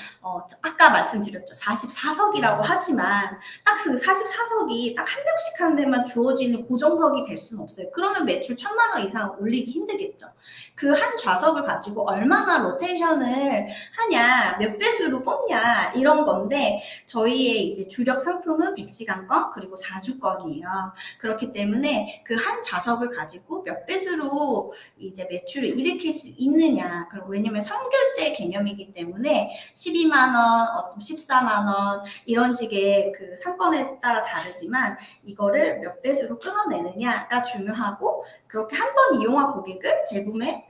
아까 말씀드렸죠. 44석이라고 하지만 딱 그 44석이 딱 한 명씩 하는 데만 주어지는 고정석이 될 수는 없어요. 그러면 매출 1,000만 원 이상 올리기 힘들겠죠. 그 한 좌석을 가지고 얼마나 로테이션을 하냐, 몇 배수로 뽑냐 이런 건데 저희의 이제 주력 상품은 100시간권 그리고 4주권이에요. 그렇기 때문에 그 한 좌석을 가지고 몇 배수로 이제 매출을 일으킬 수 있느냐. 왜냐면 선결제 개념이기 때문에 12만 원, 14만 원 이런 식의 그 상권에 따라 다르지만 이거를 몇 배수로 끊어내느냐가 중요하고 그렇게 한 번 이용한 고객을 재구매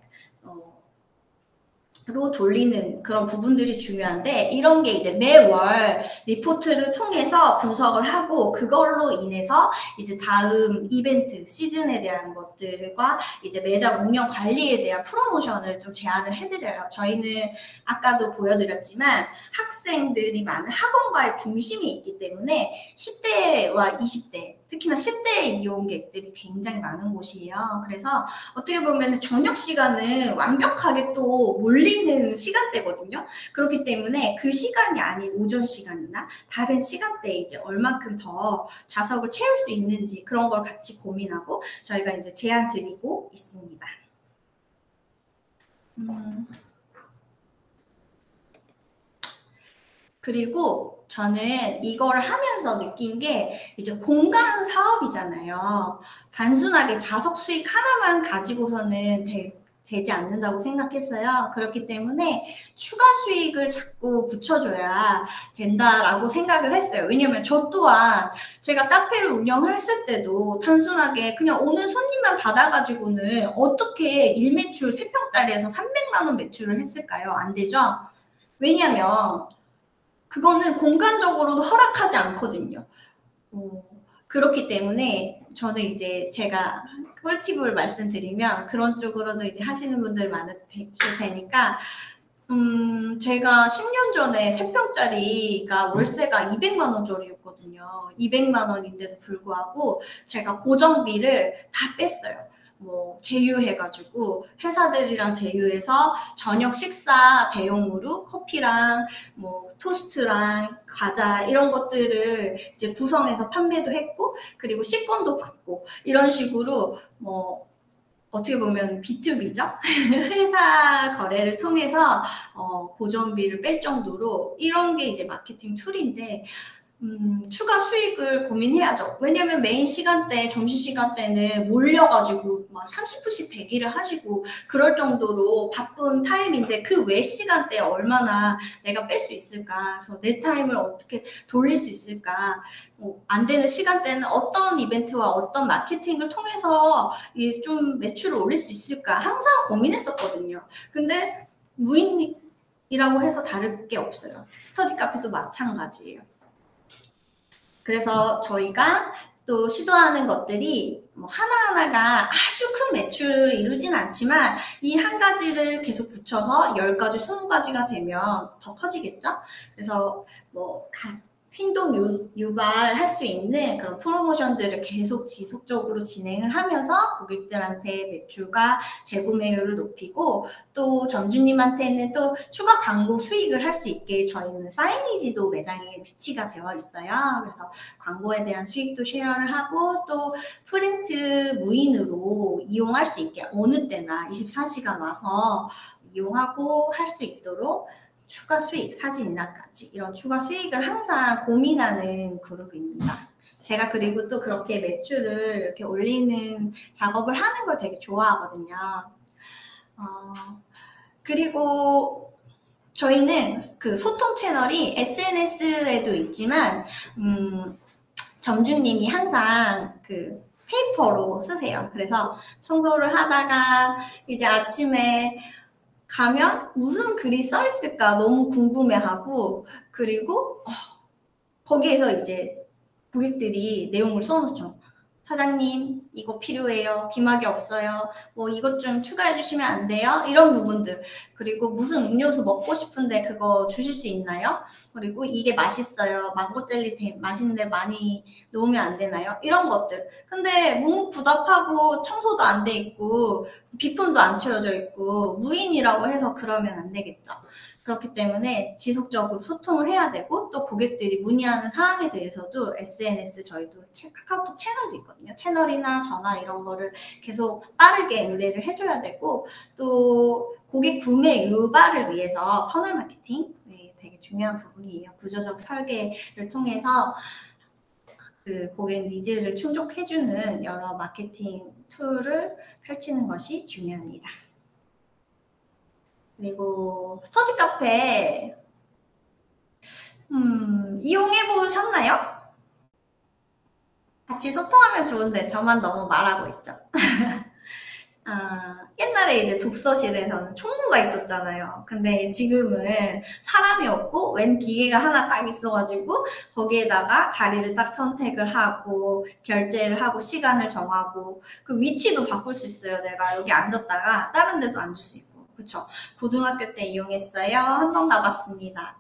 로 돌리는 그런 부분들이 중요한데 이런 게 이제 매월 리포트를 통해서 분석을 하고 그걸로 인해서 이제 다음 이벤트 시즌에 대한 것들과 이제 매장 운영 관리에 대한 프로모션을 좀 제안을 해드려요. 저희는 아까도 보여드렸지만 학생들이 많은 학원과의 중심이 있기 때문에 10대와 20대 특히나 10대 이용객들이 굉장히 많은 곳이에요. 그래서 어떻게 보면 저녁 시간은 완벽하게 또 몰리는 시간대거든요. 그렇기 때문에 그 시간이 아닌 오전 시간이나 다른 시간대에 이제 얼만큼 더 좌석을 채울 수 있는지 그런 걸 같이 고민하고 저희가 이제 제안 드리고 있습니다. 그리고 저는 이걸 하면서 느낀 게 이제 공간 사업이잖아요. 단순하게 좌석 수익 하나만 가지고서는 되지 않는다고 생각했어요. 그렇기 때문에 추가 수익을 자꾸 붙여줘야 된다라고 생각을 했어요. 왜냐면 저 또한 제가 카페를 운영했을 때도 단순하게 그냥 오는 손님만 받아가지고는 어떻게 일매출 3평짜리에서 300만 원 매출을 했을까요? 안 되죠? 왜냐면 그거는 공간적으로도 허락하지 않거든요. 그렇기 때문에 저는 이제 제가 꿀팁을 말씀드리면 그런 쪽으로도 이제 하시는 분들 많으실 테니까 제가 10년 전에 3평짜리가 월세가 200만 원짜리였거든요. 200만 원인데도 불구하고 제가 고정비를 다 뺐어요. 뭐 제휴해가지고 회사들이랑 제휴해서 저녁 식사 대용으로 커피랑 뭐 토스트랑 과자 이런 것들을 이제 구성해서 판매도 했고 그리고 식권도 받고 이런 식으로 뭐 어떻게 보면 B2B죠? 회사 거래를 통해서 고정비를 뺄 정도로 이런 게 이제 마케팅 툴인데 추가 수익을 고민해야죠. 왜냐면 메인 시간대, 점심시간대는 몰려가지고 막 30분씩 대기를 하시고 그럴 정도로 바쁜 타임인데 그 외 시간대에 얼마나 내가 뺄 수 있을까. 그래서 내 타임을 어떻게 돌릴 수 있을까. 안 되는 시간대는 어떤 이벤트와 어떤 마케팅을 통해서 좀 매출을 올릴 수 있을까. 항상 고민했었거든요. 근데 무인이라고 해서 다를 게 없어요. 스터디 카페도 마찬가지예요. 그래서 저희가 또 시도하는 것들이 뭐 하나하나가 아주 큰 매출을 이루진 않지만 이 한 가지를 계속 붙여서 10가지, 20가지가 되면 더 커지겠죠? 그래서 뭐 행동 유발할 수 있는 그런 프로모션들을 계속 지속적으로 진행을 하면서 고객들한테 매출과 재구매율을 높이고 또 점주님한테는 또 추가 광고 수익을 할 수 있게 저희는 사이니지도 매장에 비치가 되어 있어요. 그래서 광고에 대한 수익도 쉐어를 하고 또 프린트 무인으로 이용할 수 있게 어느 때나 24시간 와서 이용하고 할 수 있도록 추가 수익, 사진 인화까지 이런 추가 수익을 항상 고민하는 그룹입니다. 제가 그리고 또 그렇게 매출을 이렇게 올리는 작업을 하는 걸 되게 좋아하거든요. 그리고 저희는 그 소통 채널이 SNS에도 있지만 점주님이 항상 그 페이퍼로 쓰세요. 그래서 청소를 하다가 이제 아침에 가면 무슨 글이 써 있을까 너무 궁금해하고, 그리고 거기에서 이제 고객들이 내용을 써놓죠. 사장님 이거 필요해요, 기막이 없어요, 뭐 이것 좀 추가해 주시면 안 돼요, 이런 부분들. 그리고 무슨 음료수 먹고 싶은데 그거 주실 수 있나요? 그리고 이게 맛있어요, 망고 젤리 맛있는데 많이 놓으면 안 되나요? 이런 것들. 근데 묵묵부답하고 청소도 안 돼 있고 비품도 안 채워져 있고 무인이라고 해서 그러면 안 되겠죠. 그렇기 때문에 지속적으로 소통을 해야 되고, 또 고객들이 문의하는 사항에 대해서도 SNS, 저희도 카카오톡 채널도 있거든요. 채널이나 전화 이런 거를 계속 빠르게 응대를 해줘야 되고, 또 고객 구매 유발을 위해서 퍼널 마케팅, 네, 되게 중요한 부분이에요. 구조적 설계를 통해서 그 고객 니즈를 충족해주는 여러 마케팅 툴을 펼치는 것이 중요합니다. 그리고 스터디 카페 이용해 보셨나요? 같이 소통하면 좋은데 저만 너무 말하고 있죠. 옛날에 이제 독서실에서는 총무가 있었잖아요. 근데 지금은 사람이 없고 웬 기계가 하나 딱 있어가지고 거기에다가 자리를 딱 선택을 하고 결제를 하고 시간을 정하고 그 위치도 바꿀 수 있어요. 내가 여기 앉았다가 다른 데도 앉을 수 있고. 그쵸? 고등학교 때 이용했어요. 한 번 가봤습니다.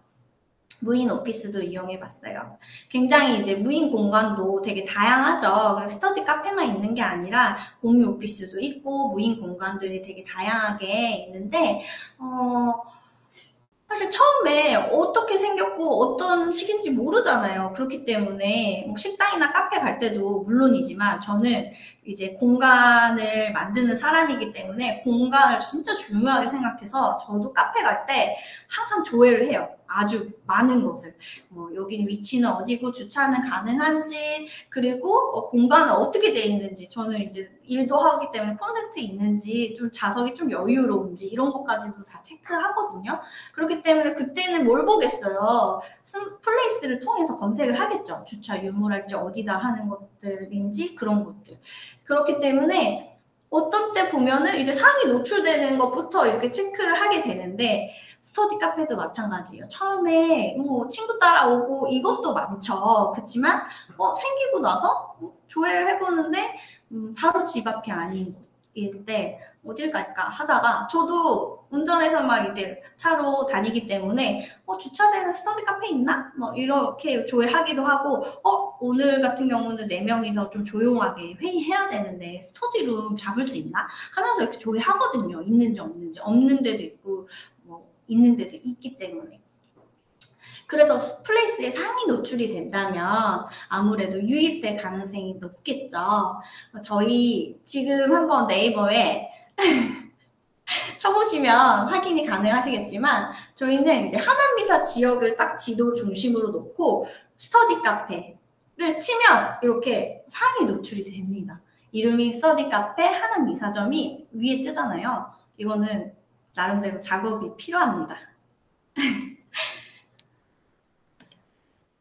무인 오피스도 이용해봤어요. 굉장히 이제 무인 공간도 되게 다양하죠. 스터디 카페만 있는 게 아니라 공유 오피스도 있고 무인 공간들이 되게 다양하게 있는데 사실 처음에 어떻게 생겼고 어떤 식인지 모르잖아요. 그렇기 때문에 뭐 식당이나 카페 갈 때도 물론이지만 저는 이제 공간을 만드는 사람이기 때문에 공간을 진짜 중요하게 생각해서 저도 카페 갈 때 항상 조회를 해요. 아주 많은 것을. 뭐 여긴 위치는 어디고 주차는 가능한지, 그리고 공간은 어떻게 돼 있는지, 저는 이제 일도 하기 때문에 콘센트 있는지, 좀 좌석이 좀 여유로운지 이런 것까지도 다 체크하거든요. 그렇기 때문에 그때는 뭘 보겠어요. 플레이스를 통해서 검색을 하겠죠. 주차 유무랄지 어디다 하는 것들인지 그런 것들. 그렇기 때문에 어떤 때 보면은 이제 상이 노출되는 것부터 이렇게 체크를 하게 되는데, 스터디 카페도 마찬가지예요. 처음에 뭐 친구 따라오고 이것도 많죠. 그렇지만 생기고 나서 조회를 해보는데 바로 집 앞이 아닌 곳일 때 어딜 갈까 하다가, 저도 운전해서 막 이제 차로 다니기 때문에 주차되는 스터디 카페 있나? 뭐 이렇게 조회하기도 하고, 오늘 같은 경우는 4명이서 좀 조용하게 회의해야 되는데 스터디룸 잡을 수 있나? 하면서 이렇게 조회하거든요. 있는지 없는지. 없는 데도 있고 뭐 있는 데도 있기 때문에. 그래서 플레이스에 상이 노출이 된다면 아무래도 유입될 가능성이 높겠죠. 저희 지금 한번 네이버에 쳐보시면 확인이 가능하시겠지만, 저희는 이제 하남미사 지역을 딱 지도 중심으로 놓고 스터디 카페를 치면 이렇게 상이 노출이 됩니다. 이름이 스터디 카페 하남미사점이 위에 뜨잖아요. 이거는 나름대로 작업이 필요합니다.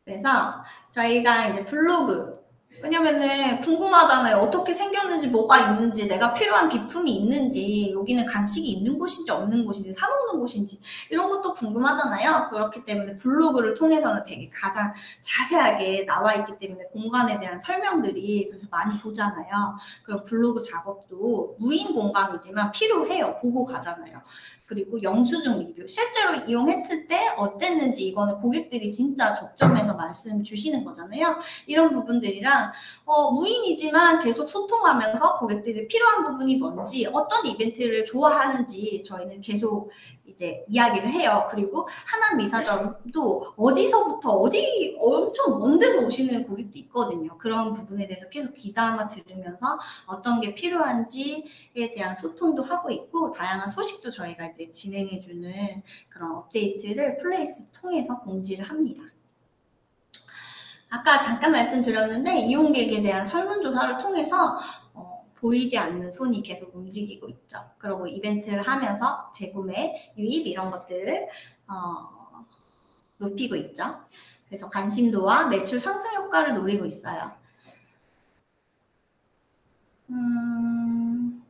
그래서 저희가 이제 블로그, 왜냐면은 궁금하잖아요. 어떻게 생겼는지, 뭐가 있는지, 내가 필요한 비품이 있는지, 여기는 간식이 있는 곳인지 없는 곳인지, 사 먹는 곳인지, 이런 것도 궁금하잖아요. 그렇기 때문에 블로그를 통해서는 되게 가장 자세하게 나와 있기 때문에 공간에 대한 설명들이 그래서 많이 보잖아요. 그럼 블로그 작업도 무인 공간이지만 필요해요. 보고 가잖아요. 그리고 영수증 리뷰, 실제로 이용했을 때 어땠는지, 이거는 고객들이 진짜 접점해서 말씀 주시는 거잖아요. 이런 부분들이랑 무인이지만 계속 소통하면서 고객들이 필요한 부분이 뭔지, 어떤 이벤트를 좋아하는지 저희는 계속 이제 이야기를 해요. 그리고 하남 미사점도 어디서부터 어디 엄청 먼 데서 오시는 고객도 있거든요. 그런 부분에 대해서 계속 귀담아 들으면서 어떤 게 필요한지에 대한 소통도 하고 있고, 다양한 소식도 저희가 이제 진행해주는 그런 업데이트를 플레이스 통해서 공지를 합니다. 아까 잠깐 말씀드렸는데 이용객에 대한 설문조사를 통해서 보이지 않는 손이 계속 움직이고 있죠. 그리고 이벤트를 하면서 재구매, 유입 이런 것들을 높이고 있죠. 그래서 관심도와 매출 상승 효과를 노리고 있어요.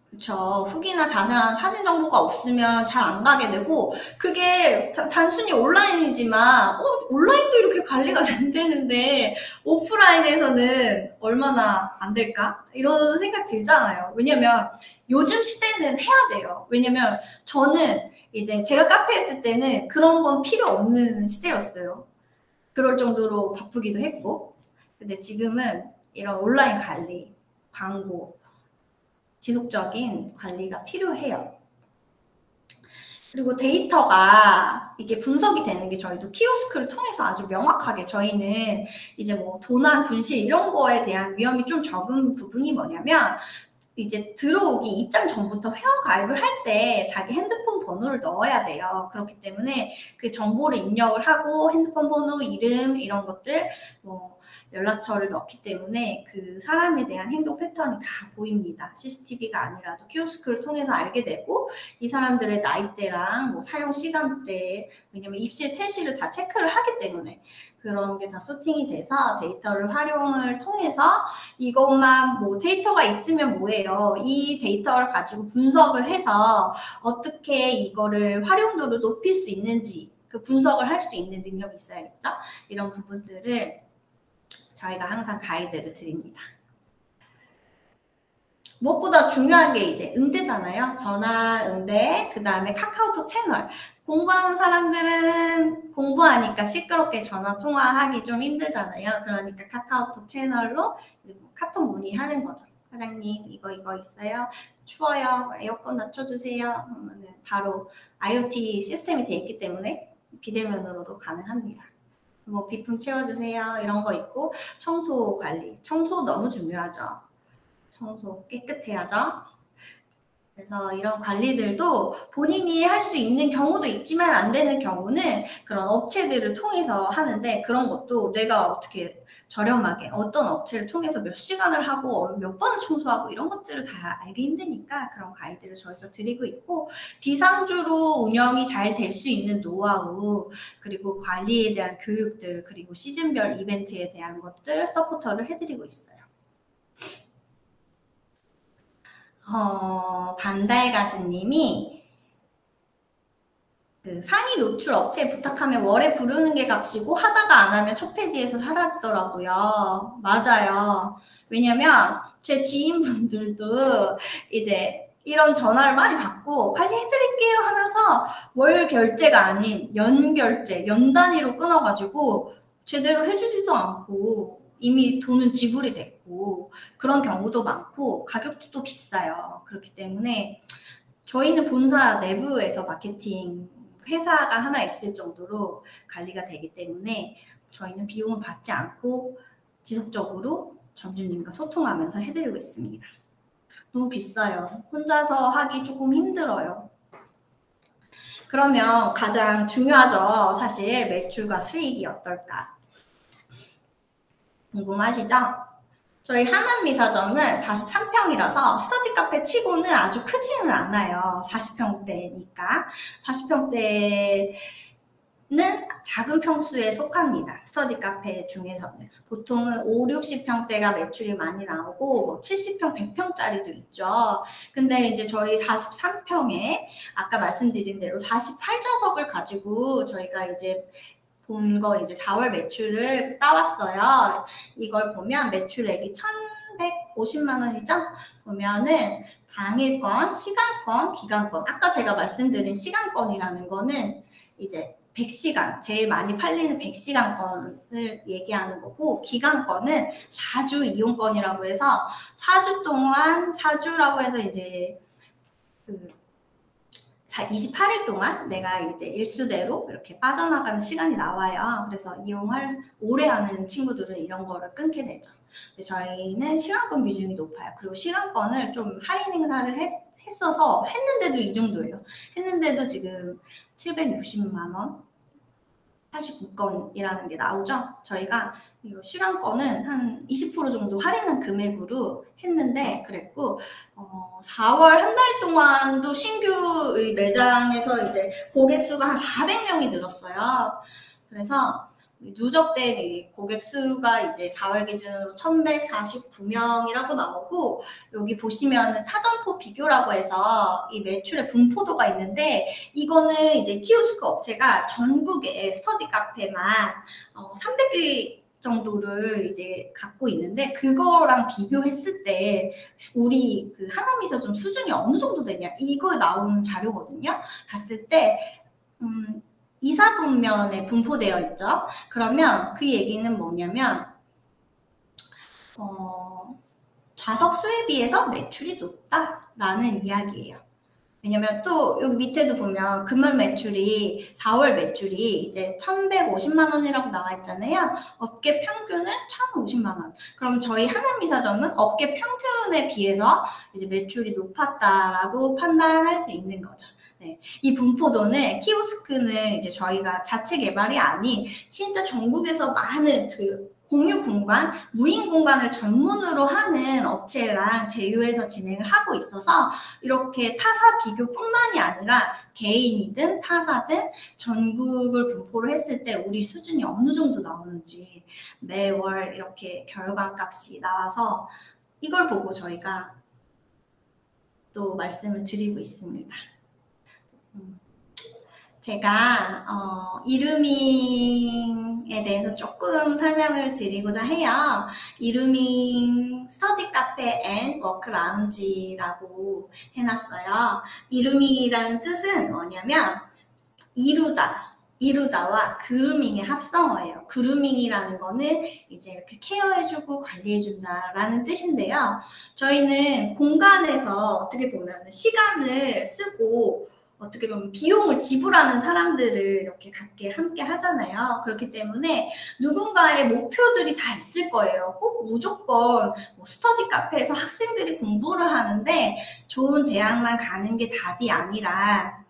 그쵸. 후기나 자세한 사진 정보가 없으면 잘 안 가게 되고, 그게 단순히 온라인이지만 온라인도 이렇게 관리가 안 되는데 오프라인에서는 얼마나 안 될까? 이런 생각 들잖아요. 왜냐면 요즘 시대는 해야 돼요. 왜냐면 저는 이제 제가 카페 했을 때는 그런 건 필요 없는 시대였어요. 그럴 정도로 바쁘기도 했고. 근데 지금은 이런 온라인 관리, 광고, 지속적인 관리가 필요해요. 그리고 데이터가 이게 분석이 되는 게 저희도 키오스크를 통해서 아주 명확하게, 저희는 이제 뭐 도난, 분실 이런 거에 대한 위험이 좀 적은 부분이 뭐냐면, 이제 들어오기 입장 전부터 회원 가입을 할 때 자기 핸드폰 번호를 넣어야 돼요. 그렇기 때문에 그 정보를 입력을 하고 핸드폰 번호, 이름 이런 것들, 뭐 연락처를 넣기 때문에 그 사람에 대한 행동 패턴이 다 보입니다. CCTV가 아니라도 키오스크를 통해서 알게 되고, 이 사람들의 나이대랑 뭐 사용 시간대, 왜냐면 입실, 퇴실을 다 체크를 하기 때문에 그런 게 다 소팅이 돼서 데이터를 활용을 통해서, 이것만 뭐 데이터가 있으면 뭐예요? 이 데이터를 가지고 분석을 해서 어떻게 이거를 활용도를 높일 수 있는지, 그 분석을 할 수 있는 능력이 있어야겠죠? 이런 부분들을 저희가 항상 가이드를 드립니다. 무엇보다 중요한 게 이제 응대잖아요. 전화 응대, 그 다음에 카카오톡 채널. 공부하는 사람들은 공부하니까 시끄럽게 전화 통화하기 좀 힘들잖아요. 그러니까 카카오톡 채널로 카톡 문의하는 거죠. 사장님 이거 있어요. 추워요. 에어컨 낮춰주세요. 바로 IoT 시스템이 돼 있기 때문에 비대면으로도 가능합니다. 뭐 비품 채워주세요. 이런 거 있고, 청소 관리. 청소 너무 중요하죠. 청소 깨끗해야죠. 그래서 이런 관리들도 본인이 할 수 있는 경우도 있지만 안 되는 경우는 그런 업체들을 통해서 하는데, 그런 것도 내가 어떻게 저렴하게 어떤 업체를 통해서 몇 시간을 하고 몇 번을 청소하고 이런 것들을 다 알기 힘드니까 그런 가이드를 저희가 드리고 있고, 비상주로 운영이 잘 될 수 있는 노하우, 그리고 관리에 대한 교육들, 그리고 시즌별 이벤트에 대한 것들 서포터를 해드리고 있어요. 반달 가수님이 그 상위 노출 업체에 부탁하면 월에 부르는 게 값이고 하다가 안 하면 첫 페이지에서 사라지더라고요. 맞아요. 왜냐면 제 지인분들도 이제 이런 전화를 많이 받고 관리해드릴게요 하면서 월 결제가 아닌 연 결제, 연 단위로 끊어가지고 제대로 해주지도 않고 이미 돈은 지불이 됐고, 그런 경우도 많고 가격도 또 비싸요. 그렇기 때문에 저희는 본사 내부에서 마케팅 회사가 하나 있을 정도로 관리가 되기 때문에 저희는 비용을 받지 않고 지속적으로 점주님과 소통하면서 해드리고 있습니다. 너무 비싸요. 혼자서 하기 조금 힘들어요. 그러면 가장 중요하죠. 사실 매출과 수익이 어떨까 궁금하시죠? 저희 하남미사점은 43평이라서 스터디 카페 치고는 아주 크지는 않아요. 40평대니까. 40평대는 작은 평수에 속합니다. 스터디 카페 중에서는. 보통은 5, 60평대가 매출이 많이 나오고 70평, 100평짜리도 있죠. 근데 이제 저희 43평에 아까 말씀드린 대로 48좌석을 가지고 저희가 이제 본 거 이제 4월 매출을 따왔어요. 이걸 보면 매출액이 1,150만 원이죠? 보면은 당일권, 시간권, 기간권. 아까 제가 말씀드린 시간권이라는 거는 이제 100시간, 제일 많이 팔리는 100시간권을 얘기하는 거고, 기간권은 4주 이용권이라고 해서 4주 동안, 4주라고 해서 이제 28일 동안 내가 이제 일수대로 이렇게 빠져나가는 시간이 나와요. 그래서 이용을 오래 하는 친구들은 이런 거를 끊게 되죠. 근데 저희는 시간권 비중이 높아요. 그리고 시간권을 좀 할인 행사를 했어서 했는데도 이 정도예요. 했는데도 지금 760만 원, 89건이라는 게 나오죠. 저희가 이거 시간권은 한 20% 정도 할인한 금액으로 했는데 그랬고 4월 한 달 동안도 신규 매장에서 이제 고객 수가 한 400명이 늘었어요. 그래서 누적된 고객 수가 이제 4월 기준으로 1149명이라고 나오고, 여기 보시면은 타점포 비교라고 해서 이 매출의 분포도가 있는데, 이거는 이제 키오스크 업체가 전국에 스터디 카페만 300개 정도를 이제 갖고 있는데, 그거랑 비교했을 때 우리 그 하나미서점 수준이 어느 정도 되냐, 이거 나온 자료거든요. 봤을 때 2, 4분면에 분포되어 있죠. 그러면 그 얘기는 뭐냐면 좌석 수에 비해서 매출이 높다라는 이야기예요. 왜냐면 또 여기 밑에도 보면 금월 매출이 4월 매출이 이제 1,150만 원이라고 나와 있잖아요. 업계 평균은 1,050만 원. 그럼 저희 하나미사점은 업계 평균에 비해서 이제 매출이 높았다라고 판단할 수 있는 거죠. 네. 이 분포도는 키오스크는 이제 저희가 자체 개발이 아닌 진짜 전국에서 많은 그 공유 공간, 무인 공간을 전문으로 하는 업체랑 제휴해서 진행을 하고 있어서 이렇게 타사 비교뿐만이 아니라 개인이든 타사든 전국을 분포를 했을 때 우리 수준이 어느 정도 나오는지 매월 이렇게 결과값이 나와서 이걸 보고 저희가 또 말씀을 드리고 있습니다. 제가 이루밍에 대해서 조금 설명을 드리고자 해요. 이루밍 스터디 카페 앤 워크 라운지라고 해놨어요. 이루밍이라는 뜻은 뭐냐면 이루다와 그루밍의 합성어예요. 그루밍이라는 거는 이제 이렇게 케어해주고 관리해준다라는 뜻인데요. 저희는 공간에서 어떻게 보면 시간을 쓰고 어떻게 보면 비용을 지불하는 사람들을 이렇게 함께 하잖아요. 그렇기 때문에 누군가의 목표들이 다 있을 거예요. 꼭 무조건 스터디 카페에서 학생들이 공부를 하는데 좋은 대학만 가는 게 답이 아니라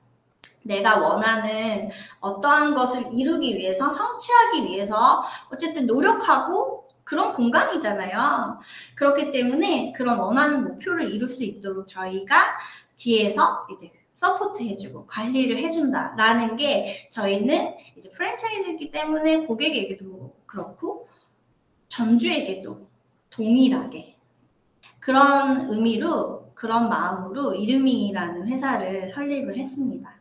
내가 원하는 어떠한 것을 이루기 위해서, 성취하기 위해서 어쨌든 노력하고 그런 공간이잖아요. 그렇기 때문에 그런 원하는 목표를 이룰 수 있도록 저희가 뒤에서 이제 서포트 해주고 관리를 해준다라는 게 저희는 이제 프랜차이즈이기 때문에 고객에게도 그렇고 전주에게도 동일하게 그런 의미로 그런 마음으로 이루밍이라는 회사를 설립을 했습니다.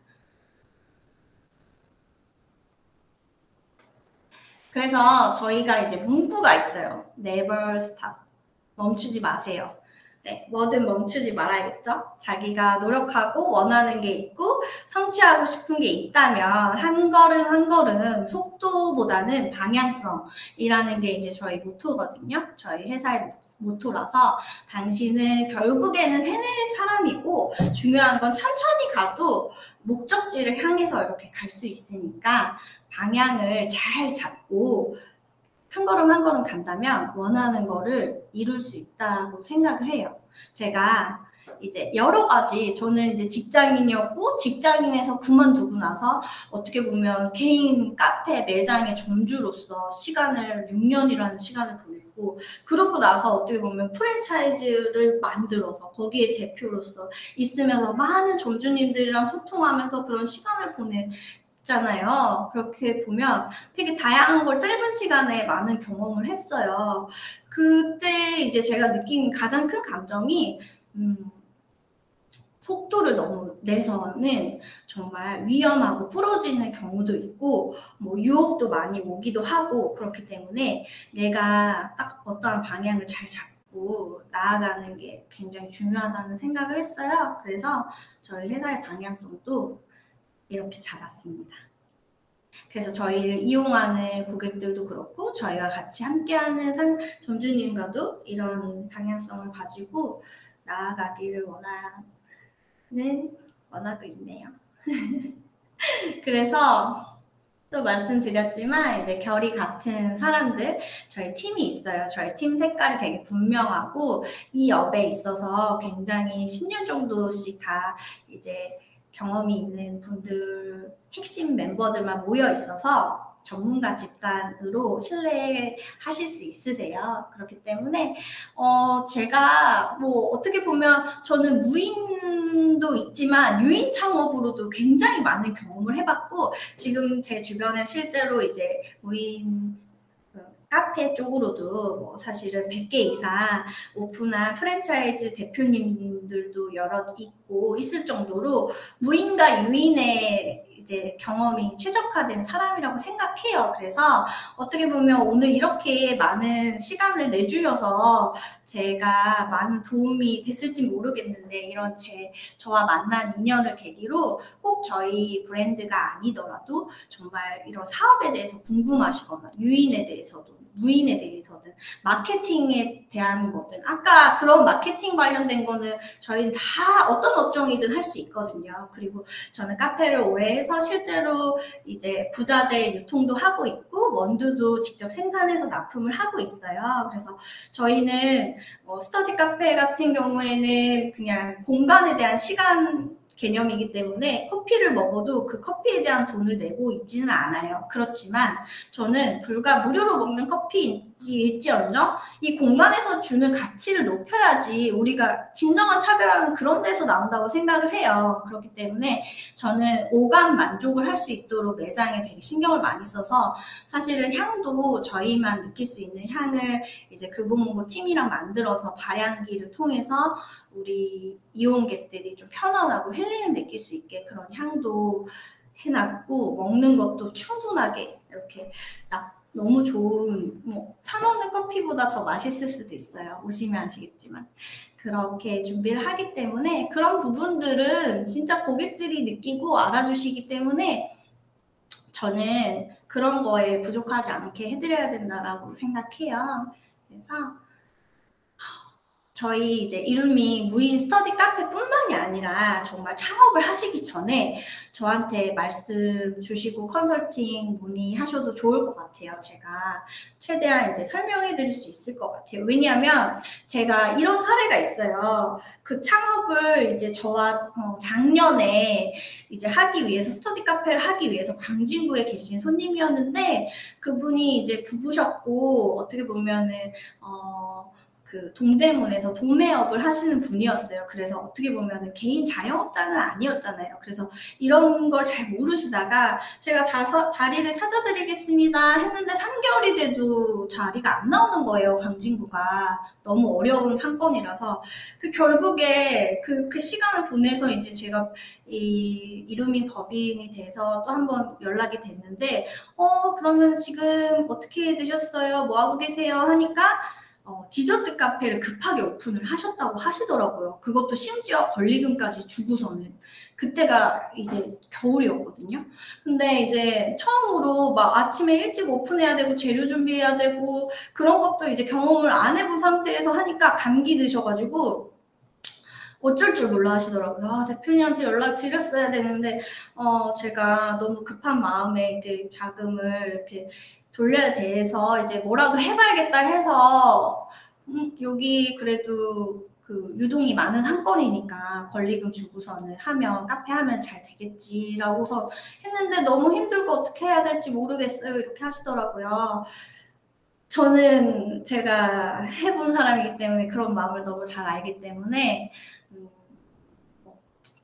그래서 저희가 이제 문구가 있어요. Never stop. 멈추지 마세요. 네, 뭐든 멈추지 말아야겠죠? 자기가 노력하고 원하는 게 있고 성취하고 싶은 게 있다면 한 걸음 한 걸음 속도보다는 방향성이라는 게 이제 저희 모토거든요. 저희 회사의 모토라서 당신은 결국에는 해낼 사람이고 중요한 건 천천히 가도 목적지를 향해서 이렇게 갈 수 있으니까 방향을 잘 잡고 한 걸음 한 걸음 간다면 원하는 거를 이룰 수 있다고 생각을 해요. 제가 이제 여러 가지 저는 이제 직장인이었고 직장인에서 그만두고 나서 어떻게 보면 개인 카페 매장의 점주로서 시간을 6년이라는 시간을 보냈고 그러고 나서 어떻게 보면 프랜차이즈를 만들어서 거기에 대표로서 있으면서 많은 점주님들이랑 소통하면서 그런 시간을 잖아요. 그렇게 보면 되게 다양한 걸 짧은 시간에 많은 경험을 했어요. 그때 이제 제가 느낀 가장 큰 감정이 속도를 너무 내서는 정말 위험하고 부러지는 경우도 있고 뭐 유혹도 많이 오기도 하고 그렇기 때문에 내가 딱 어떠한 방향을 잘 잡고 나아가는 게 굉장히 중요하다는 생각을 했어요. 그래서 저희 회사의 방향성도 이렇게 잡았습니다. 그래서 저희를 이용하는 고객들도 그렇고 저희와 같이 함께하는 점주님과도 이런 방향성을 가지고 나아가기를 원하고 있네요. 그래서 또 말씀드렸지만 이제 결이 같은 사람들 저희 팀이 있어요. 저희 팀 색깔이 되게 분명하고 이 업에 있어서 굉장히 10년 정도씩 다 이제 경험이 있는 분들 핵심 멤버들만 모여 있어서 전문가 집단으로 신뢰하실 수 있으세요. 그렇기 때문에 제가 뭐 어떻게 보면 저는 무인도 있지만 유인 창업으로도 굉장히 많은 경험을 해봤고 지금 제 주변에 실제로 이제 무인 카페 쪽으로도 뭐 사실은 100개 이상 오픈한 프랜차이즈 대표님들도 여럿 있을 정도로 무인과 유인의 이제 경험이 최적화된 사람이라고 생각해요. 그래서 어떻게 보면 오늘 이렇게 많은 시간을 내주셔서 제가 많은 도움이 됐을지 모르겠는데 이런 저와 만난 인연을 계기로 꼭 저희 브랜드가 아니더라도 정말 이런 사업에 대해서 궁금하시거나 유인에 대해서도 무인에 대해서든 마케팅에 대한 거든 아까 그런 마케팅 관련된 거는 저희는 다 어떤 업종이든 할 수 있거든요. 그리고 저는 카페를 오래 해서 실제로 이제 부자재 유통도 하고 있고 원두도 직접 생산해서 납품을 하고 있어요. 그래서 저희는 스터디 카페 같은 경우에는 그냥 공간에 대한 시간 개념이기 때문에 커피를 먹어도 그 커피에 대한 돈을 내고 있지는 않아요. 그렇지만 저는 불과 무료로 먹는 커피일지언정 이 공간에서 주는 가치를 높여야지 우리가 진정한 차별화는 그런 데서 나온다고 생각을 해요. 그렇기 때문에 저는 오감 만족을 할 수 있도록 매장에 되게 신경을 많이 써서 사실은 향도 저희만 느낄 수 있는 향을 이제 금붕어고 팀이랑 만들어서 발향기를 통해서 우리 이용객들이 좀 편안하고 힐링을 느낄 수 있게 그런 향도 해놨고 먹는 것도 충분하게 이렇게 너무 좋은 사 먹는 커피보다 더 맛있을 수도 있어요. 오시면 아시겠지만 그렇게 준비를 하기 때문에 그런 부분들은 진짜 고객들이 느끼고 알아주시기 때문에 저는 그런 거에 부족하지 않게 해드려야 된다라고 생각해요. 그래서 저희 이제 이름이 무인 스터디 카페뿐만이 아니라 정말 창업을 하시기 전에 저한테 말씀 주시고 컨설팅 문의하셔도 좋을 것 같아요. 제가 최대한 이제 설명해 드릴 수 있을 것 같아요. 왜냐하면 제가 이런 사례가 있어요. 그 창업을 이제 저와 작년에 이제 하기 위해서 스터디 카페를 하기 위해서 광진구에 계신 손님이었는데 그분이 이제 부부셨고 어떻게 보면은 그 동대문에서 도매업을 하시는 분이었어요. 그래서 어떻게 보면 개인 자영업자는 아니었잖아요. 그래서 이런 걸 잘 모르시다가 제가 자리를 찾아드리겠습니다 했는데 3개월이 돼도 자리가 안 나오는 거예요. 광진구가 너무 어려운 상권이라서 결국에 그 시간을 보내서 이제 제가 이 이루민 법인이 돼서 또 한번 연락이 됐는데 그러면 지금 어떻게 되셨어요? 뭐 하고 계세요? 하니까 디저트 카페를 급하게 오픈을 하셨다고 하시더라고요. 그것도 심지어 권리금까지 주고서는. 그때가 이제 겨울이었거든요. 근데 이제 처음으로 막 아침에 일찍 오픈해야 되고 재료 준비해야 되고 그런 것도 이제 경험을 안 해본 상태에서 하니까 감기 드셔가지고 어쩔 줄 몰라 하시더라고요. 대표님한테 연락 드렸어야 되는데 제가 너무 급한 마음에 이렇게 자금을 이렇게 돌려야 돼서 이제 뭐라도 해봐야겠다 해서 여기 그래도 그 유동이 많은 상권이니까 권리금 주고서는 카페 하면 잘 되겠지라고서 했는데 너무 힘들고 어떻게 해야 될지 모르겠어요. 이렇게 하시더라고요. 저는 제가 해본 사람이기 때문에 그런 마음을 너무 잘 알기 때문에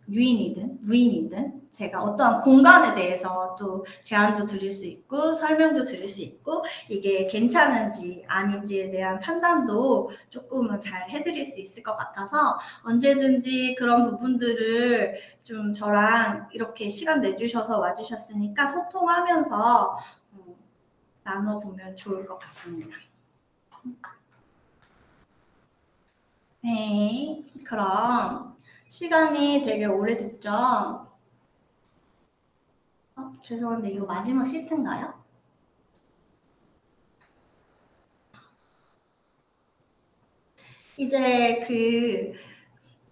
유인이든 무인이든 제가 어떠한 공간에 대해서 또 제안도 드릴 수 있고 설명도 드릴 수 있고 이게 괜찮은지 아닌지에 대한 판단도 조금은 잘 해드릴 수 있을 것 같아서 언제든지 그런 부분들을 좀 저랑 이렇게 시간 내주셔서 와주셨으니까 소통하면서 나눠보면 좋을 것 같습니다. 네, 그럼 시간이 되게 오래됐죠? 죄송한데 이거 마지막 시트인가요? 이제 그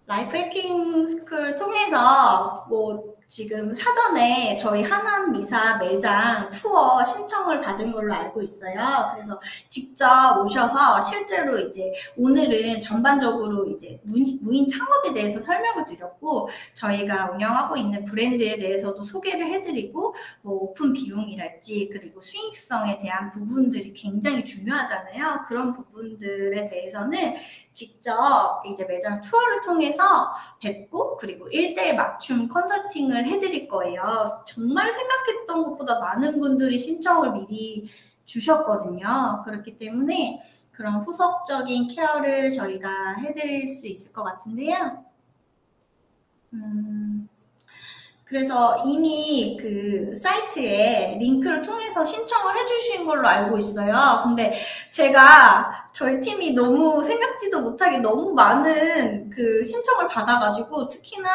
라이프 해킹 스쿨 통해서 뭐 지금 사전에 저희 하남 미사 매장 투어 신청을 받은 걸로 알고 있어요. 그래서 직접 오셔서 실제로 이제 오늘은 전반적으로 이제 무인 창업에 대해서 설명을 드렸고, 저희가 운영하고 있는 브랜드에 대해서도 소개를 해드리고, 뭐 오픈 비용이랄지 그리고 수익성에 대한 부분들이 굉장히 중요하잖아요. 그런 부분들에 대해서는 직접 이제 매장 투어를 통해서 뵙고, 그리고 1대1 맞춤 컨설팅을 해드릴 거예요. 정말 생각했던 것보다 많은 분들이 신청을 미리 주셨거든요. 그렇기 때문에 그런 후속적인 케어를 저희가 해드릴 수 있을 것 같은데요. 그래서 이미 그 사이트에 링크를 통해서 신청을 해주신 걸로 알고 있어요. 근데 제가 저희 팀이 너무 생각지도 못하게 너무 많은 그 신청을 받아가지고, 특히나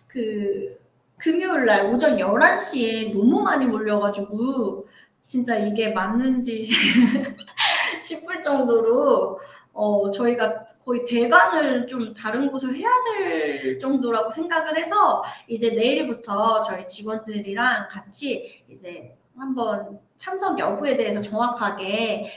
그 금요일날 오전 11시에 너무 많이 몰려가지고 진짜 이게 맞는지 싶을 정도로 저희가 거의 대관을 좀 다른 곳을 해야 될 정도라고 생각을 해서, 이제 내일부터 저희 직원들이랑 같이 이제 한번 참석 여부에 대해서 정확하게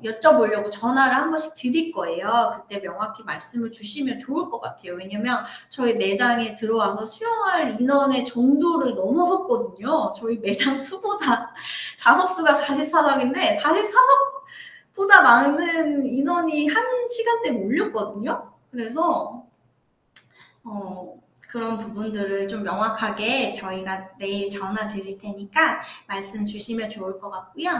여쭤보려고 전화를 한 번씩 드릴 거예요. 그때 명확히 말씀을 주시면 좋을 것 같아요. 왜냐면 저희 매장에 들어와서 수용할 인원의 정도를 넘어섰거든요. 저희 매장 수보다 좌석수가 44석인데 44석 보다 많은 인원이 한 시간대에 몰렸거든요. 그래서 그런 부분들을 좀 명확하게 저희가 내일 전화 드릴 테니까 말씀 주시면 좋을 것 같고요.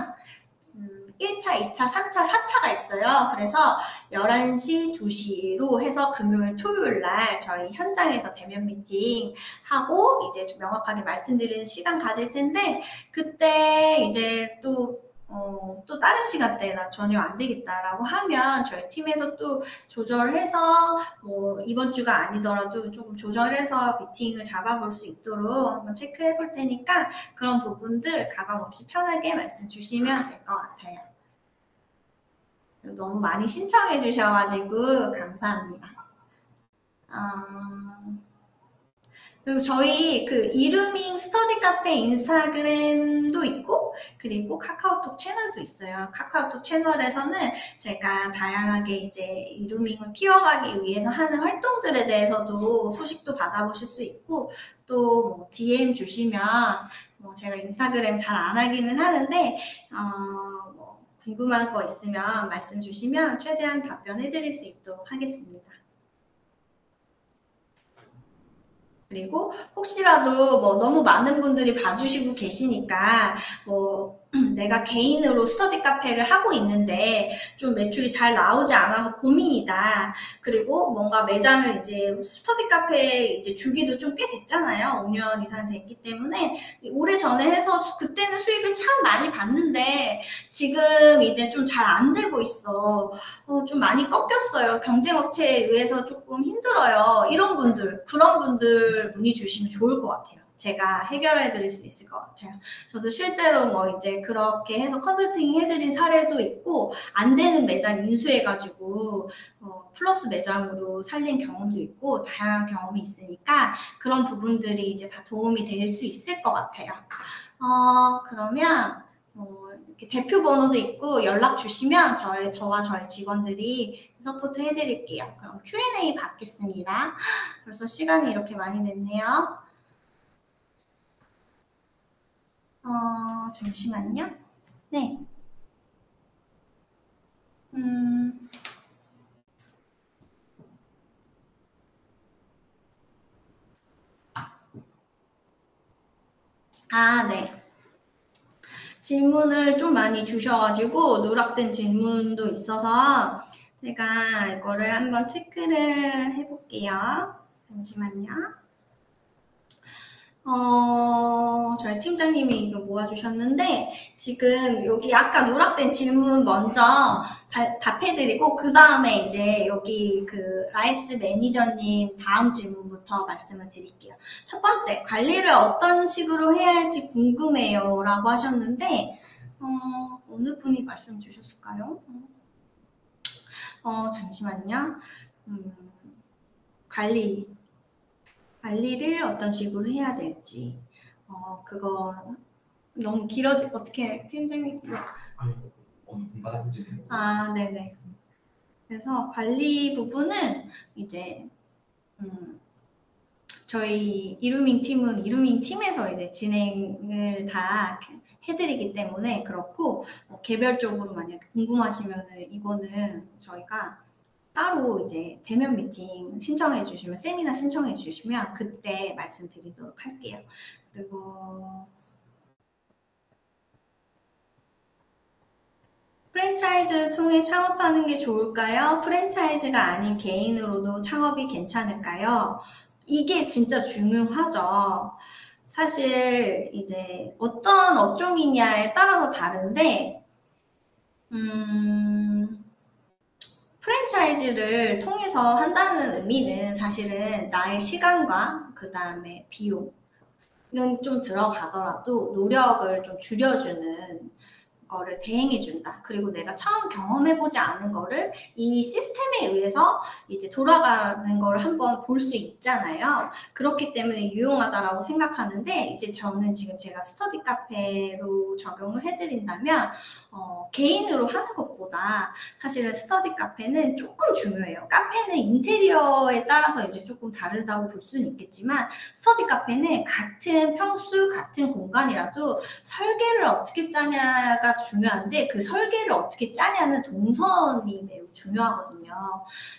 1차, 2차, 3차, 4차가 있어요. 그래서 11시, 2시로 해서 금요일, 토요일 날 저희 현장에서 대면 미팅 하고 이제 좀 명확하게 말씀드리는 시간 가질 텐데, 그때 이제 또 다른 시간대에 나 전혀 안 되겠다라고 하면 저희 팀에서 또 조절해서 뭐 이번 주가 아니더라도 조금 조절해서 미팅을 잡아볼 수 있도록 한번 체크해 볼 테니까, 그런 부분들 가감 없이 편하게 말씀 주시면 될 것 같아요. 너무 많이 신청해 주셔가지고 감사합니다. 그리고 저희 그 이루밍 스터디 카페 인스타그램도 있고, 그리고 카카오톡 채널도 있어요. 카카오톡 채널에서는 제가 다양하게 이제 이루밍을 키워가기 위해서 하는 활동들에 대해서도 소식도 받아보실 수 있고, 또 뭐 DM 주시면 제가 인스타그램 잘 안 하기는 하는데 뭐 궁금한 거 있으면 말씀 주시면 최대한 답변해 드릴 수 있도록 하겠습니다. 그리고 혹시라도 뭐 너무 많은 분들이 봐주시고 계시니까 뭐 내가 개인으로 스터디 카페를 하고 있는데 좀 매출이 잘 나오지 않아서 고민이다. 그리고 뭔가 매장을 이제 스터디 카페에 이제 주기도 좀 꽤 됐잖아요. 5년 이상 됐기 때문에 오래전에 해서 그때는 수익을 참 많이 봤는데 지금 이제 좀 잘 안 되고 있어. 좀 많이 꺾였어요. 경쟁업체에 의해서 조금 힘들어요. 이런 분들, 그런 분들 문의 주시면 좋을 것 같아요. 제가 해결해 드릴 수 있을 것 같아요. 저도 실제로 뭐 이제 그렇게 해서 컨설팅 해드린 사례도 있고, 안 되는 매장 인수해가지고 플러스 매장으로 살린 경험도 있고, 다양한 경험이 있으니까 그런 부분들이 이제 다 도움이 될 수 있을 것 같아요. 그러면 이렇게 대표 번호도 있고 연락 주시면 저와 저희 직원들이 서포트 해드릴게요. 그럼 Q&A 받겠습니다. 벌써 시간이 이렇게 많이 됐네요. 잠시만요. 네. 네. 질문을 좀 많이 주셔가지고 누락된 질문도 있어서 제가 이거를 한번 체크를 해볼게요. 잠시만요. 저희 팀장님이 이거 모아주셨는데, 지금 여기 약간 누락된 질문 먼저 답해드리고, 그 다음에 이제 여기 그 라이스 매니저님 다음 질문부터 말씀을 드릴게요. 첫 번째, 관리를 어떤 식으로 해야 할지 궁금해요. 라고 하셨는데, 어느 분이 말씀 주셨을까요? 잠시만요. 관리를 어떤 식으로 해야 될지. 그거 너무 길어지, 어떻게, 팀장님? 아니, 어느 분마다 문제는 네네. 그래서 관리 부분은 이제, 저희 이루밍 팀은 이루밍 팀에서 이제 진행을 다 해드리기 때문에 그렇고, 개별적으로 만약에 궁금하시면은 이거는 저희가 따로 이제 대면 미팅 신청해 주시면, 세미나 신청해 주시면 그때 말씀드리도록 할게요. 그리고 프랜차이즈를 통해 창업하는 게 좋을까요? 프랜차이즈가 아닌 개인으로도 창업이 괜찮을까요? 이게 진짜 중요하죠. 사실 이제 어떤 업종이냐에 따라서 다른데, 프랜차이즈를 통해서 한다는 의미는 사실은 나의 시간과 그 다음에 비용은 좀 들어가더라도 노력을 좀 줄여주는 거를 대행해준다. 그리고 내가 처음 경험해보지 않은 거를 이 시스템에 의해서 이제 돌아가는 걸 한번 볼 수 있잖아요. 그렇기 때문에 유용하다라고 생각하는데, 이제 저는 지금 제가 스터디 카페로 적용을 해드린다면, 개인으로 하는 것보다 사실은 스터디 카페는 조금 중요해요. 카페는 인테리어에 따라서 이제 조금 다르다고 볼 수는 있겠지만, 스터디 카페는 같은 평수, 같은 공간이라도 설계를 어떻게 짜냐가 중요한데, 그 설계를 어떻게 짜냐는 동선이 매우 중요하거든요.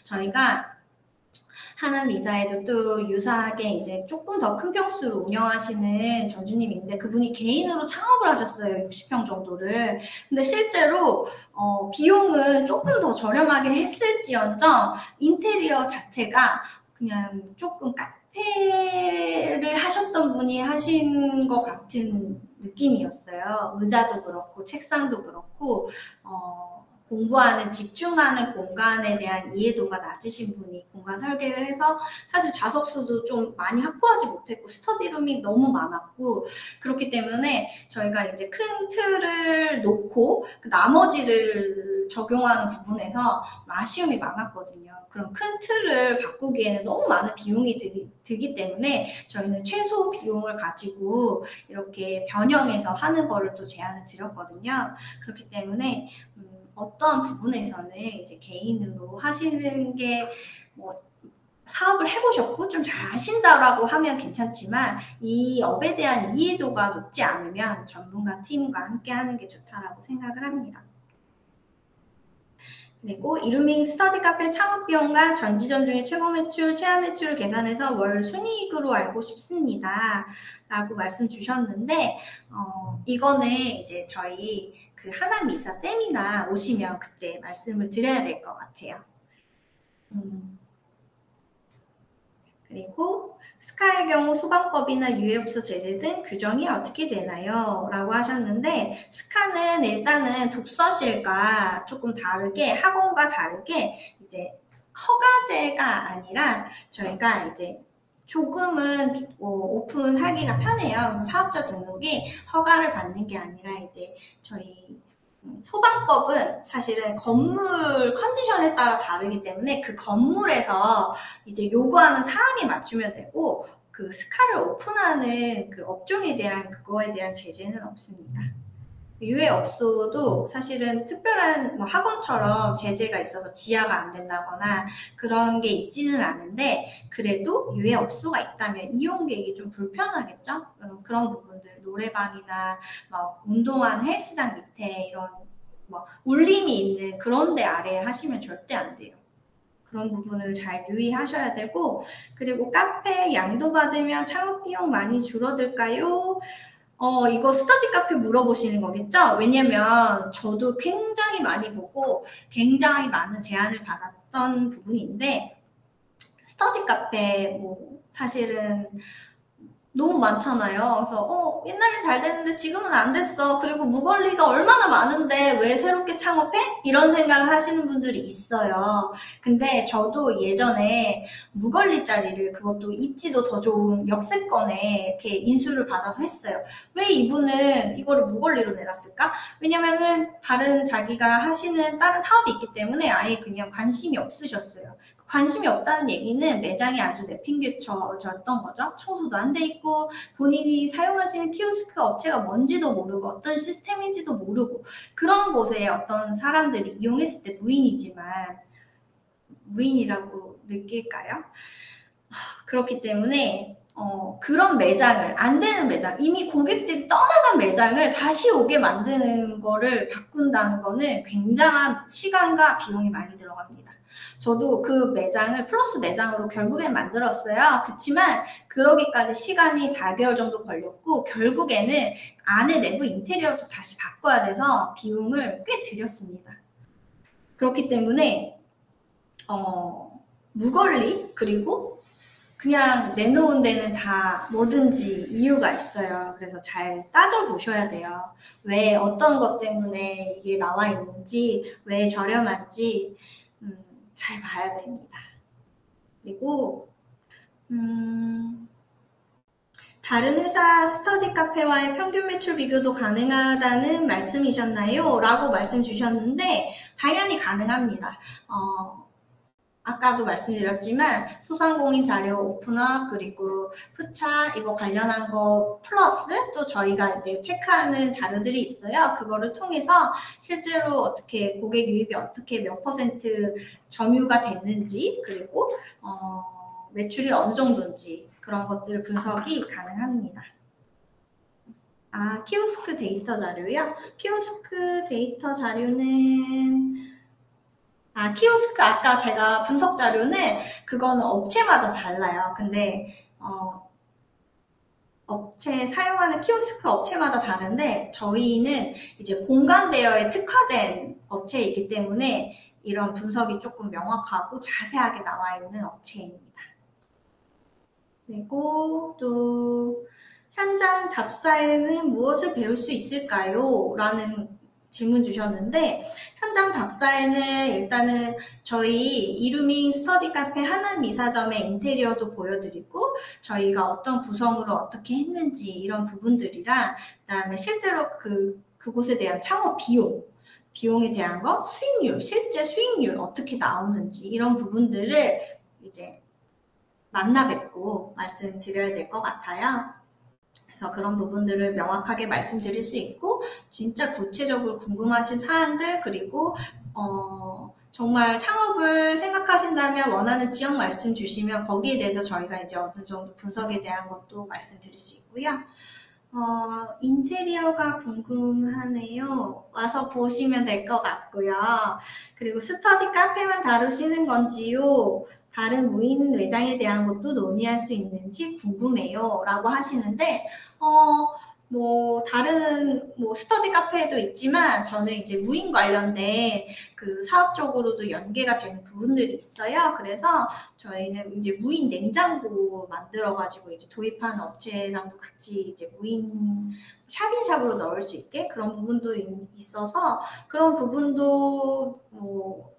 저희가 하남리사에도 또 유사하게 이제 조금 더 큰 평수로 운영하시는 전주님인데, 그분이 개인으로 창업을 하셨어요. 60평 정도를. 근데 실제로 비용은 조금 더 저렴하게 했을지언정 인테리어 자체가 그냥 조금 카페를 하셨던 분이 하신 것 같은 느낌이었어요. 의자도 그렇고 책상도 그렇고 공부하는, 집중하는 공간에 대한 이해도가 낮으신 분이 공간 설계를 해서 사실 좌석수도 좀 많이 확보하지 못했고 스터디룸이 너무 많았고, 그렇기 때문에 저희가 이제 큰 틀을 놓고 그 나머지를 적용하는 부분에서 아쉬움이 많았거든요. 그럼 큰 틀을 바꾸기에는 너무 많은 비용이 들기 때문에 저희는 최소 비용을 가지고 이렇게 변형해서 하는 거를 또 제안을 드렸거든요. 그렇기 때문에 어떤 부분에서는 이제 개인으로 하시는 게 사업을 해보셨고 좀 잘 아신다라고 하면 괜찮지만, 이 업에 대한 이해도가 높지 않으면 전문가 팀과 함께 하는 게 좋다라고 생각을 합니다. 그리고 이루밍 스터디 카페 창업 비용과 전지전 중에 최고 매출, 최하 매출을 계산해서 월 순이익으로 알고 싶습니다. 라고 말씀 주셨는데, 이거는 이제 저희 그 하남미사 세미나 오시면 그때 말씀을 드려야 될 것 같아요. 그리고 스카의 경우 소방법이나 유해업소 제재 등 규정이 어떻게 되나요? 라고 하셨는데, 스카는 일단은 독서실과 조금 다르게, 학원과 다르게 이제 허가제가 아니라 저희가 이제 조금은 오픈하기가 편해요. 그래서 사업자 등록이 허가를 받는 게 아니라 이제 저희 소방법은 사실은 건물 컨디션에 따라 다르기 때문에 그 건물에서 이제 요구하는 사항에 맞추면 되고, 그 스카를 오픈하는 그 업종에 대한 그거에 대한 제재는 없습니다. 유해업소도 사실은 특별한 학원처럼 제재가 있어서 지하가 안 된다거나 그런 게 있지는 않은데, 그래도 유해업소가 있다면 이용객이 좀 불편하겠죠? 그런 부분들, 노래방이나 운동하는 헬스장 밑에 이런 울림이 있는 그런 데 아래에 하시면 절대 안 돼요. 그런 부분을 잘 유의하셔야 되고, 그리고 카페 양도 받으면 창업 비용 많이 줄어들까요? 이거 스터디 카페 물어보시는 거겠죠? 왜냐면 저도 굉장히 많이 보고 굉장히 많은 제안을 받았던 부분인데, 스터디 카페 사실은 너무 많잖아요. 그래서 옛날엔 잘 됐는데 지금은 안 됐어. 그리고 무권리가 얼마나 많은데 왜 새롭게 창업해? 이런 생각을 하시는 분들이 있어요. 근데 저도 예전에 무권리 자리를, 그것도 입지도 더 좋은 역세권에 이렇게 인수를 받아서 했어요. 왜 이분은 이거를 무권리로 내놨을까? 왜냐면은 다른 자기가 하시는 다른 사업이 있기 때문에 아예 그냥 관심이 없으셨어요. 관심이 없다는 얘기는 매장이 아주 내팽개쳐졌던 거죠. 청소도 안 돼 있고 본인이 사용하시는 키오스크 업체가 뭔지도 모르고 어떤 시스템인지도 모르고, 그런 곳에 어떤 사람들이 이용했을 때 무인이라고 느낄까요? 그렇기 때문에 그런 매장을, 안 되는 매장, 이미 고객들이 떠나간 매장을 다시 오게 만드는 거를 바꾼다는 거는 굉장한 시간과 비용이 많이 들어갑니다. 저도 그 매장을 플러스 매장으로 결국엔 만들었어요. 그렇지만 그러기까지 시간이 4개월 정도 걸렸고, 결국에는 안에 내부 인테리어도 다시 바꿔야 돼서 비용을 꽤 들였습니다. 그렇기 때문에 무권리, 그리고 그냥 내놓은 데는 다 뭐든지 이유가 있어요. 그래서 잘 따져보셔야 돼요. 왜, 어떤 것 때문에 이게 나와 있는지, 왜 저렴한지 잘 봐야 됩니다. 그리고 다른 회사 스터디 카페와의 평균 매출 비교도 가능하다는 말씀이셨나요? 라고 말씀 주셨는데 당연히 가능합니다. 아까도 말씀드렸지만 소상공인 자료 오픈업, 그리고 푸차 이거 관련한 거 플러스 또 저희가 이제 체크하는 자료들이 있어요. 그거를 통해서 실제로 어떻게 고객 유입이 어떻게 몇 퍼센트 점유가 됐는지, 그리고 매출이 어느 정도인지 그런 것들 분석이 가능합니다. 키오스크 데이터 자료요? 키오스크 데이터 자료는 키오스크 아까 제가 분석 자료는 그거는 업체마다 달라요. 근데 업체 사용하는 키오스크 업체마다 다른데 저희는 이제 공간 대여에 특화된 업체이기 때문에 이런 분석이 조금 명확하고 자세하게 나와 있는 업체입니다. 그리고 또 현장 답사에는 무엇을 배울 수 있을까요? 라는 질문 주셨는데, 현장 답사에는 일단은 저희 이루밍 스터디 카페 하나미사점의 인테리어도 보여드리고, 저희가 어떤 구성으로 어떻게 했는지 이런 부분들이랑, 그다음에 실제로 그곳에 대한 창업 비용에 대한 거, 수익률, 실제 수익률 어떻게 나오는지 이런 부분들을 이제 만나 뵙고 말씀드려야 될 것 같아요. 그래서 그런 부분들을 명확하게 말씀드릴 수 있고, 진짜 구체적으로 궁금하신 사안들, 그리고 정말 창업을 생각하신다면 원하는 지역 말씀 주시면 거기에 대해서 저희가 이제 어느 정도 분석에 대한 것도 말씀드릴 수 있고요. 인테리어가 궁금하네요. 와서 보시면 될 것 같고요. 그리고 스터디 카페만 다루시는 건지요? 다른 무인 매장에 대한 것도 논의할 수 있는지 궁금해요. 라고 하시는데, 다른 스터디 카페도 있지만 저는 이제 무인 관련된 그 사업적으로도 연계가 되는 부분들이 있어요. 그래서 저희는 이제 무인 냉장고 만들어가지고 이제 도입하는 업체랑도 같이 이제 무인 샵인샵으로 넣을 수 있게 그런 부분도 있어서 그런 부분도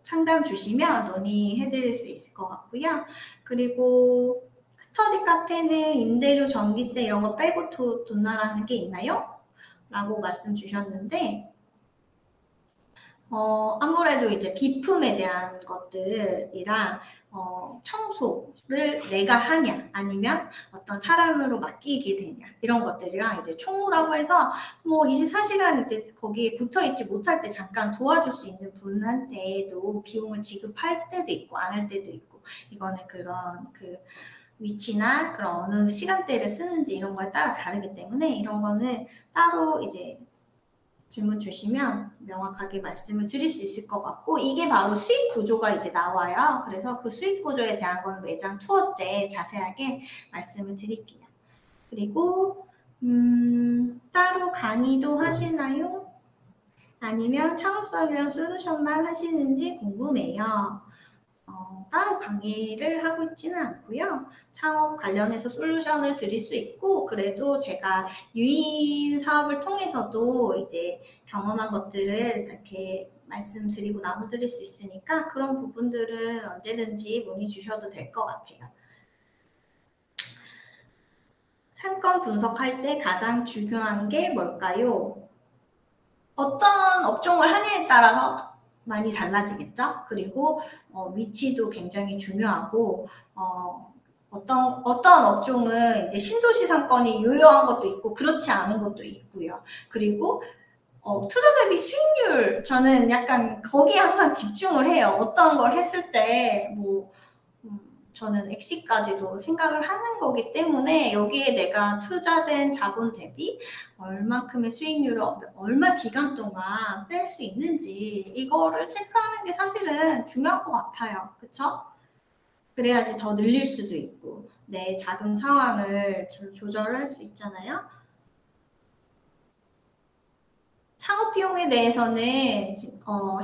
상담 주시면 논의해드릴 수 있을 것 같고요. 그리고 스터디 카페는 임대료, 전기세 이런 거 빼고 돈 나가는 게 있나요? 라고 말씀 주셨는데, 아무래도 이제 비품에 대한 것들이랑 청소를 내가 하냐 아니면 어떤 사람으로 맡기게 되냐 이런 것들이랑 이제 총무라고 해서 24시간 이제 거기에 붙어 있지 못할 때 잠깐 도와줄 수 있는 분한테도 비용을 지급할 때도 있고 안 할 때도 있고, 이거는 그런 위치나 그런 어느 시간대를 쓰는지 이런 거에 따라 다르기 때문에 이런 거는 따로 이제 질문 주시면 명확하게 말씀을 드릴 수 있을 것 같고, 이게 바로 수익 구조가 이제 나와요. 그래서 그 수익 구조에 대한 건 매장 투어 때 자세하게 말씀을 드릴게요. 그리고 따로 강의도 하시나요? 아니면 창업설계형 솔루션만 하시는지 궁금해요. 따로 강의를 하고 있지는 않고요. 창업 관련해서 솔루션을 드릴 수 있고, 그래도 제가 유인 사업을 통해서도 이제 경험한 것들을 이렇게 말씀드리고 나눠드릴 수 있으니까 그런 부분들은 언제든지 문의 주셔도 될 것 같아요. 상권 분석할 때 가장 중요한 게 뭘까요? 어떤 업종을 하냐에 따라서 많이 달라지겠죠? 그리고 위치도 굉장히 중요하고 어떤 업종은 이제 신도시 상권이 유효한 것도 있고 그렇지 않은 것도 있고요. 그리고 투자 대비 수익률, 저는 약간 거기에 항상 집중을 해요. 어떤 걸 했을 때 저는 엑시까지도 생각을 하는 거기 때문에 여기에 내가 투자된 자본 대비 얼만큼의 수익률을 얼마 기간 동안 뺄 수 있는지 이거를 체크하는 게 사실은 중요한 것 같아요. 그쵸? 그래야지 더 늘릴 수도 있고 내 자금 상황을 조절할 수 있잖아요. 창업 비용에 대해서는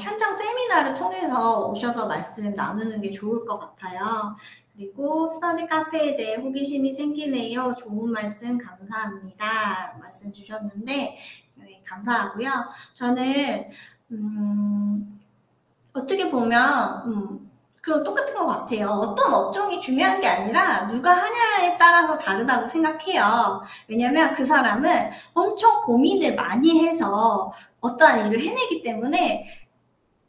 현장 세미나를 통해서 오셔서 말씀 나누는 게 좋을 것 같아요. 그리고 스터디 카페에 대해 호기심이 생기네요. 좋은 말씀 감사합니다. 말씀 주셨는데 네, 감사하고요. 저는 어떻게 보면 그럼 똑같은 것 같아요. 어떤 업종이 중요한 게 아니라 누가 하냐에 따라서 다르다고 생각해요. 왜냐면 그 사람은 엄청 고민을 많이 해서 어떠한 일을 해내기 때문에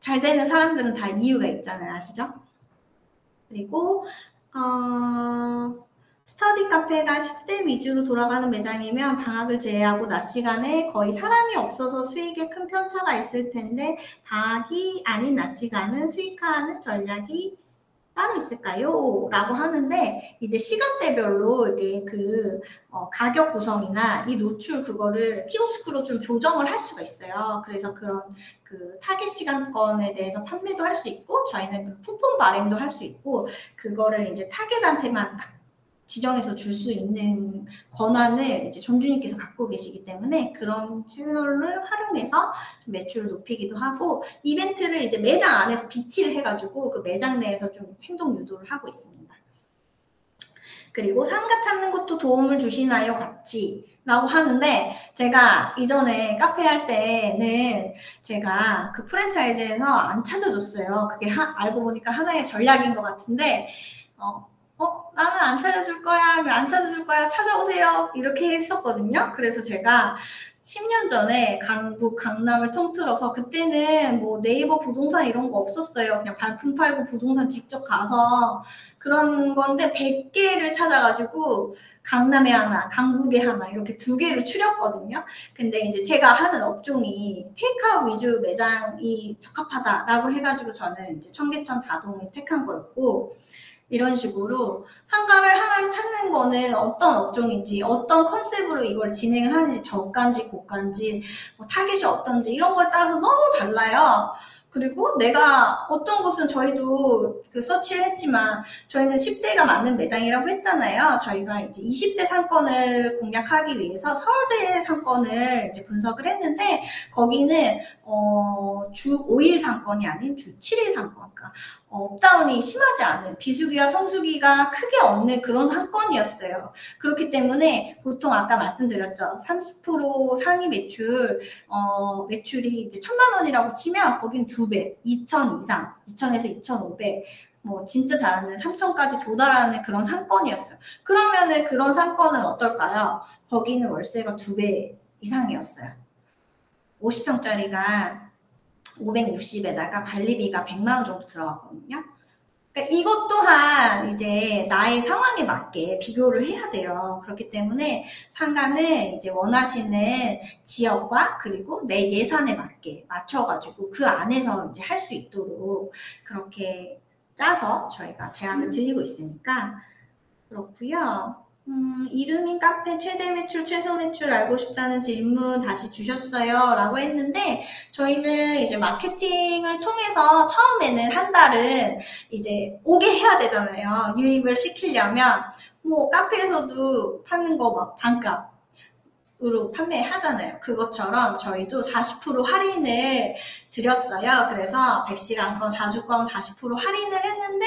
잘 되는 사람들은 다 이유가 있잖아요. 아시죠? 그리고 스터디 카페가 10대 위주로 돌아가는 매장이면 방학을 제외하고 낮 시간에 거의 사람이 없어서 수익에 큰 편차가 있을 텐데 방학이 아닌 낮 시간은 수익화하는 전략이 따로 있을까요? 라고 하는데 이제 시간대별로 이게 가격 구성이나 이 노출 그거를 키오스크로 좀 조정을 할 수가 있어요. 그래서 그런 타겟 시간권에 대해서 판매도 할 수 있고 저희는 쿠폰 발행도 할 수 있고 그거를 이제 타겟한테만 딱 지정해서 줄 수 있는 권한을 이제 점주님께서 갖고 계시기 때문에 그런 채널을 활용해서 좀 매출을 높이기도 하고 이벤트를 이제 매장 안에서 비치를 해가지고 그 매장 내에서 좀 행동 유도를 하고 있습니다. 그리고 상가 찾는 것도 도움을 주시나요? 같이? 라고 하는데 제가 이전에 카페 할 때는 제가 그 프랜차이즈에서 안 찾아줬어요. 그게 알고 보니까 하나의 전략인 것 같은데 나는 안 찾아줄 거야, 왜 안 찾아줄 거야, 찾아오세요. 이렇게 했었거든요. 그래서 제가 10년 전에 강북, 강남을 통틀어서 그때는 뭐 네이버 부동산 이런 거 없었어요. 그냥 발품 팔고 부동산 직접 가서 그런 건데 100개를 찾아가지고 강남에 하나, 강북에 하나 이렇게 2개를 추렸거든요. 근데 이제 제가 하는 업종이 테이크아웃 위주 매장이 적합하다라고 해가지고 저는 이제 청계천 다동을 택한 거였고 이런 식으로 상가를 하나를 찾는 거는 어떤 업종인지 어떤 컨셉으로 이걸 진행을 하는지 저가인지 고가인지 타겟이 어떤지 이런 거에 따라서 너무 달라요. 그리고 내가 어떤 곳은 저희도 서치를 했지만 저희는 10대가 맞는 매장이라고 했잖아요. 저희가 이제 20대 상권을 공략하기 위해서 서울대 상권을 이제 분석을 했는데 거기는 주 5일 상권이 아닌 주 7일 상권, 그러니까 업다운이 심하지 않은 비수기와 성수기가 크게 없는 그런 상권이었어요. 그렇기 때문에 보통 아까 말씀드렸죠. 30% 상위 매출, 매출이 이제 1,000만 원이라고 치면 거기는 2배, 2,000 이상, 2,000에서 2,500, 진짜 잘하는 3,000까지 도달하는 그런 상권이었어요. 그러면은 그런 상권은 어떨까요? 거기는 월세가 2배 이상이었어요. 50평짜리가 560에다가 관리비가 100만 원 정도 들어갔거든요. 그러니까 이것 또한 이제 나의 상황에 맞게 비교를 해야 돼요. 그렇기 때문에 상가는 이제 원하시는 지역과 그리고 내 예산에 맞게 맞춰가지고 그 안에서 이제 할 수 있도록 그렇게 짜서 저희가 제안을 드리고 있으니까 그렇고요. 이름인 카페 최대 매출, 최소 매출 알고 싶다는 질문 다시 주셨어요. 라고 했는데, 저희는 이제 마케팅을 통해서 처음에는 한 달은 이제 오게 해야 되잖아요. 유입을 시키려면, 카페에서도 파는 거 막 반값. 으로 판매하잖아요. 그것처럼 저희도 40% 할인을 드렸어요. 그래서 100시간권, 4주권 40% 할인을 했는데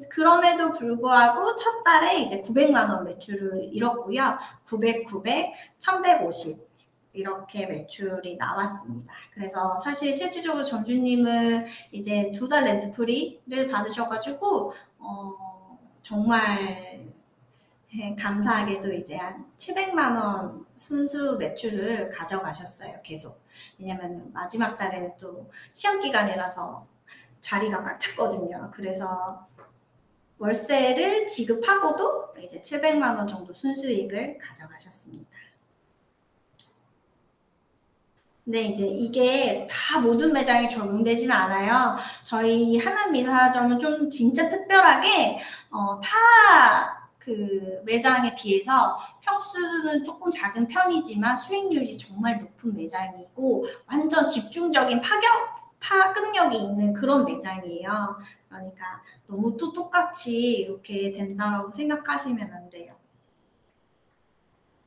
그럼에도 불구하고 첫 달에 이제 900만 원 매출을 이뤘고요. 900, 1150 이렇게 매출이 나왔습니다. 그래서 사실 실질적으로 전주님은 이제 2달 렌트프리를 받으셔가지고 정말 감사하게도 이제 한 700만 원 순수 매출을 가져가셨어요. 계속. 왜냐면 마지막 달에는 또 시험 기간이라서 자리가 꽉 찼거든요. 그래서 월세를 지급하고도 이제 700만 원 정도 순수익을 가져가셨습니다. 근데 이제 이게 다 모든 매장에 적용되지는 않아요. 저희 하남미사점은 좀 진짜 특별하게 다 그 매장에 비해서 평수는 조금 작은 편이지만 수익률이 정말 높은 매장이고 완전 집중적인 파급력이 있는 그런 매장이에요. 그러니까 너무 또 똑같이 이렇게 된다라고 생각하시면 안 돼요.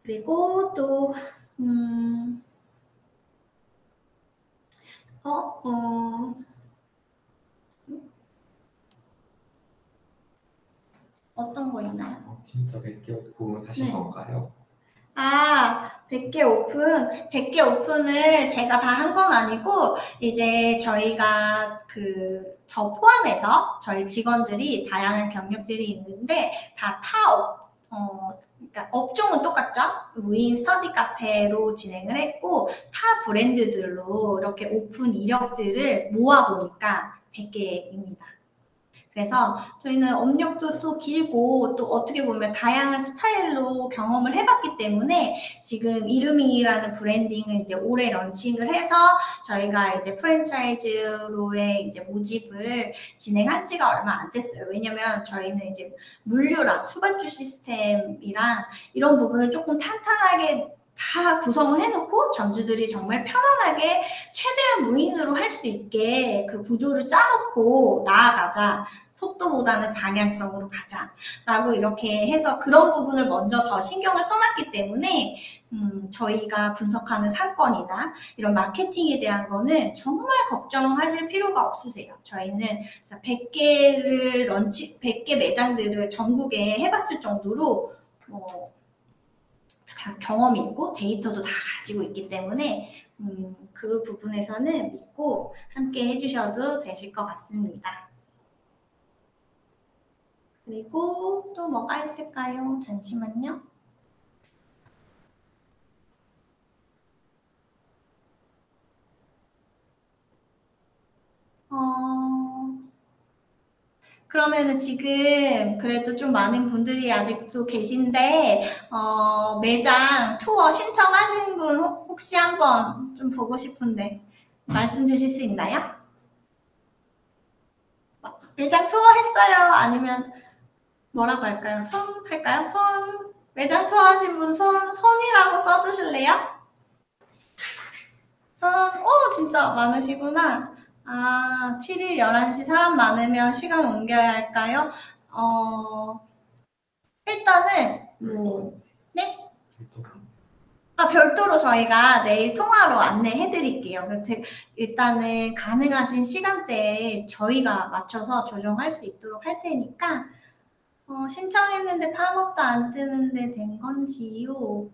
그리고 또 어떤 거 있나요? 진짜 100개 오픈 하신 건가요? 100개 오픈. 100개 오픈을 제가 다 한 건 아니고, 이제 저희가 저 포함해서 저희 직원들이 다양한 경력들이 있는데, 그러니까 업종은 똑같죠? 무인 스터디 카페로 진행을 했고, 타 브랜드들로 이렇게 오픈 이력들을 모아보니까 100개입니다. 그래서 저희는 업력도 또 길고 또 어떻게 보면 다양한 스타일로 경험을 해봤기 때문에 지금 이루밍이라는 브랜딩을 이제 올해 런칭을 해서 저희가 이제 프랜차이즈로의 이제 모집을 진행한 지가 얼마 안 됐어요. 왜냐면 저희는 이제 물류랑 수발주 시스템이랑 이런 부분을 조금 탄탄하게 다 구성을 해놓고 점주들이 정말 편안하게 최대한 무인으로 할 수 있게 그 구조를 짜놓고 나아가자. 속도보다는 방향성으로 가자라고 이렇게 해서 그런 부분을 먼저 더 신경을 써놨기 때문에 저희가 분석하는 사건이나 이런 마케팅에 대한 거는 정말 걱정하실 필요가 없으세요. 저희는 100개 매장들을 전국에 해봤을 정도로 경험이 있고 데이터도 다 가지고 있기 때문에 그 부분에서는 믿고 함께 해주셔도 되실 것 같습니다. 그리고 또 뭐가 있을까요? 잠시만요. 그러면은 지금 그래도 좀 많은 분들이 아직도 계신데 매장 투어 신청하신 분 혹시 한번 좀 보고 싶은데 말씀 주실 수 있나요? 매장 투어 했어요? 아니면 뭐라고 할까요? 손 할까요? 손 매장 투어 하신 분 손이라고 써주실래요? 진짜 많으시구나. 7일 11시 사람 많으면 시간 옮겨야 할까요? 일단은 네? 별도로 저희가 내일 통화로 안내해 드릴게요. 일단은 가능하신 시간대에 저희가 맞춰서 조정할 수 있도록 할 테니까 신청했는데 팝업도 안 뜨는데 된 건지요?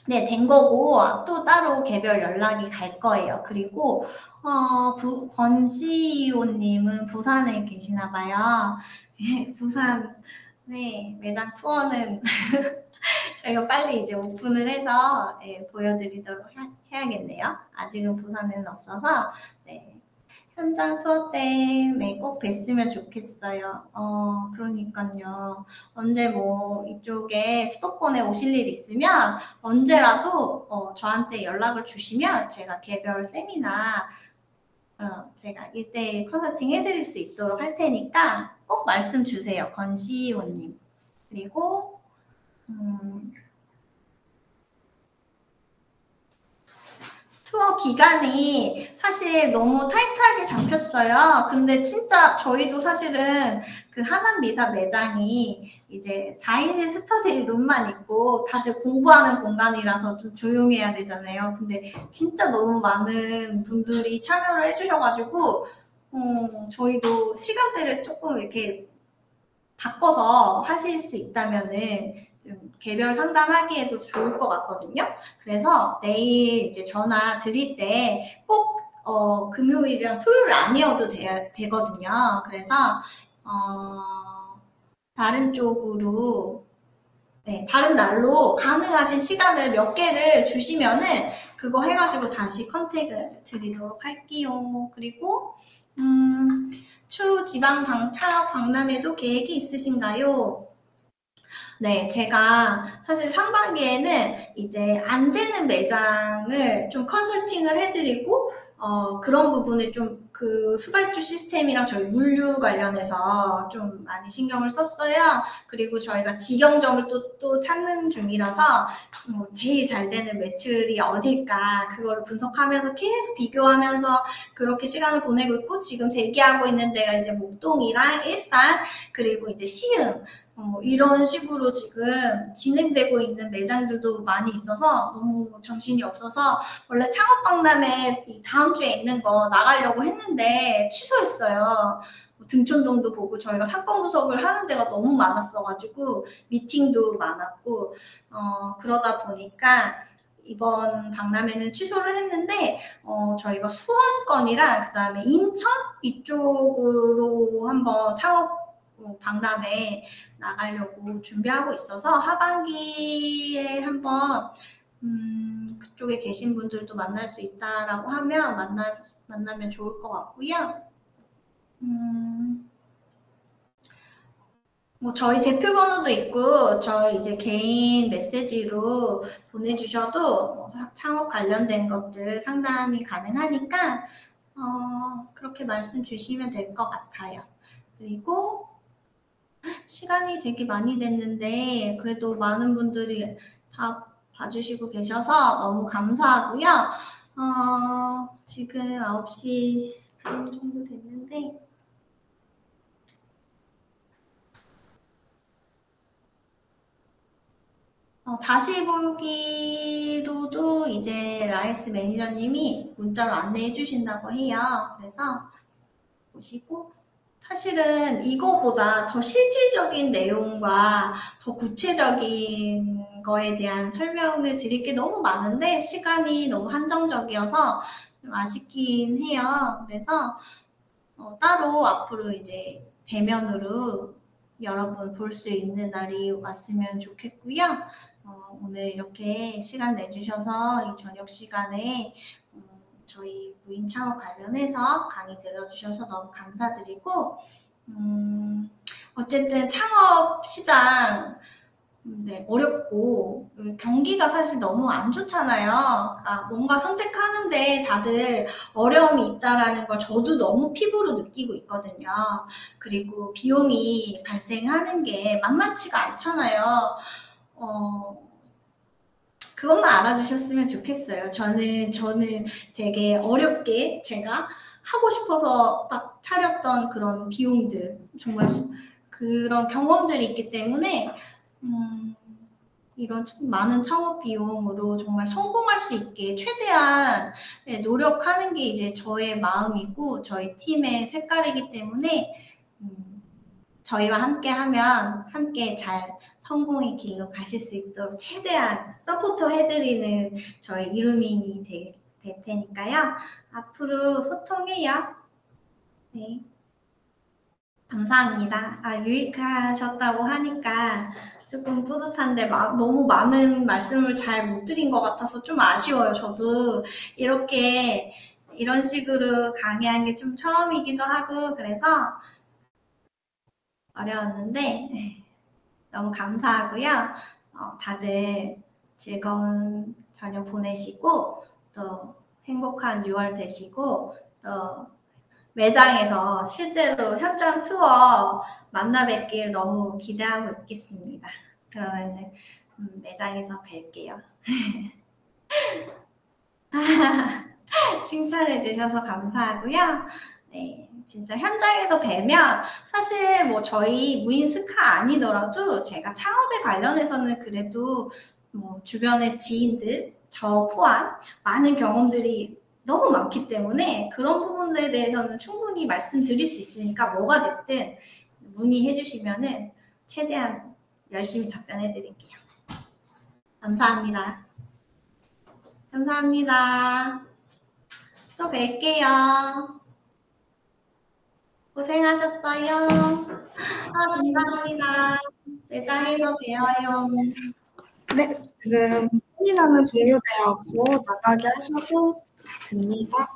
네, 된 거고 또 따로 개별 연락이 갈 거예요. 그리고 권CEO님은 부산에 계시나 봐요. 부산 매장 투어는 저희가 빨리 이제 오픈을 해서 보여드리도록 해야겠네요. 아직은 부산에는 없어서 현장 투어 때 꼭 뵀으면 좋겠어요. 그러니까요. 언제 이쪽에 수도권에 오실 일 있으면 언제라도 저한테 연락을 주시면 제가 개별 세미나 제가 1대1 컨설팅 해드릴 수 있도록 할 테니까 꼭 말씀 주세요. 권CEO님. 그리고 투어 기간이 사실 너무 타이트하게 잡혔어요. 근데 진짜 저희도 사실은 그 하남미사 매장이 이제 4인실 스터디 룸만 있고 다들 공부하는 공간이라서 좀 조용해야 되잖아요. 근데 진짜 너무 많은 분들이 참여를 해주셔가지고 저희도 시간대를 조금 이렇게 바꿔서 하실 수 있다면은 좀 개별 상담하기에도 좋을 것 같거든요. 그래서 내일 이제 전화 드릴 때 꼭 금요일이랑 토요일 아니어도 되거든요. 그래서 다른 쪽으로 다른 날로 가능하신 시간을 몇 개를 주시면은 그거 해가지고 다시 컨택을 드리도록 할게요. 그리고 추후 지방 창업 박람회도 계획이 있으신가요? 네, 제가 사실 상반기에는 이제 안 되는 매장을 좀 컨설팅을 해드리고, 그런 부분을 좀 그 수발주 시스템이랑 저희 물류 관련해서 좀 많이 신경을 썼어요. 그리고 저희가 직영점을 또 찾는 중이라서, 제일 잘 되는 매출이 어딜까, 그거를 분석하면서 계속 비교하면서 그렇게 시간을 보내고 있고, 지금 대기하고 있는 데가 이제 목동이랑 일산, 그리고 이제 시흥, 이런 식으로 지금 진행되고 있는 매장들도 많이 있어서 너무 정신이 없어서 원래 창업박람회 다음 주에 있는 거 나가려고 했는데 취소했어요. 등촌동도 보고 저희가 사건 분석을 하는 데가 너무 많았어가지고 미팅도 많았고 그러다 보니까 이번 박람회는 취소를 했는데 저희가 수원권이랑 그 다음에 인천 이쪽으로 한번 창업 박람회 나가려고 준비하고 있어서 하반기에 한번 그쪽에 계신 분들도 만날 수 있다라고 하면 만나면 좋을 것 같고요. 뭐 저희 대표 번호도 있고 저희 이제 개인 메시지로 보내주셔도 뭐 창업 관련된 것들 상담이 가능하니까 그렇게 말씀 주시면 될 것 같아요. 그리고 시간이 되게 많이 됐는데 그래도 많은 분들이 다 봐주시고 계셔서 너무 감사하고요. 지금 9시 반 정도 됐는데 다시 보기로도 이제 라이스 매니저님이 문자로 안내해 주신다고 해요. 그래서 보시고 사실은 이거보다 더 실질적인 내용과 더 구체적인 거에 대한 설명을 드릴 게 너무 많은데 시간이 너무 한정적이어서 좀 아쉽긴 해요. 그래서 따로 앞으로 이제 대면으로 여러분 볼 수 있는 날이 왔으면 좋겠고요. 오늘 이렇게 시간 내주셔서 이 저녁 시간에 저희 무인 창업 관련해서 강의 들어주셔서 너무 감사드리고 어쨌든 창업 시장 어렵고 경기가 사실 너무 안 좋잖아요. 그러니까 뭔가 선택하는데 다들 어려움이 있다라는 걸 저도 너무 피부로 느끼고 있거든요. 그리고 비용이 발생하는 게 만만치가 않잖아요. 그것만 알아주셨으면 좋겠어요. 저는 되게 어렵게 제가 하고 싶어서 딱 차렸던 그런 비용들, 정말 그런 경험들이 있기 때문에 이런 많은 창업 비용으로 정말 성공할 수 있게 최대한 노력하는 게 이제 저의 마음이고 저희 팀의 색깔이기 때문에 저희와 함께 하면 함께 잘 성공의 길로 가실 수 있도록 최대한 서포터 해드리는 저희 이루민이 될 테니까요. 앞으로 소통해요. 네. 감사합니다. 유익하셨다고 하니까 조금 뿌듯한데 너무 많은 말씀을 잘 못 드린 것 같아서 좀 아쉬워요. 저도 이런 식으로 강의한 게 좀 처음이기도 하고 그래서 어려웠는데 너무 감사하고요. 다들 즐거운 저녁 보내시고 또 행복한 6월 되시고 또 매장에서 실제로 현장 투어 만나 뵙길 너무 기대하고 있겠습니다. 그러면 매장에서 뵐게요. 칭찬해 주셔서 감사하고요. 네, 진짜 현장에서 뵈면 사실 뭐 저희 무인 스카 아니더라도 제가 창업에 관련해서는 그래도 뭐 주변의 지인들, 저 포함 많은 경험들이 너무 많기 때문에 그런 부분에 대해서는 충분히 말씀드릴 수 있으니까 뭐가 됐든 문의해 주시면은 최대한 열심히 답변해 드릴게요. 감사합니다. 감사합니다. 또 뵐게요. 고생하셨어요. 감사합니다. 매장에서 뵈어요. 네, 지금 세미나는 종료되었고 나가게 하셔도 됩니다.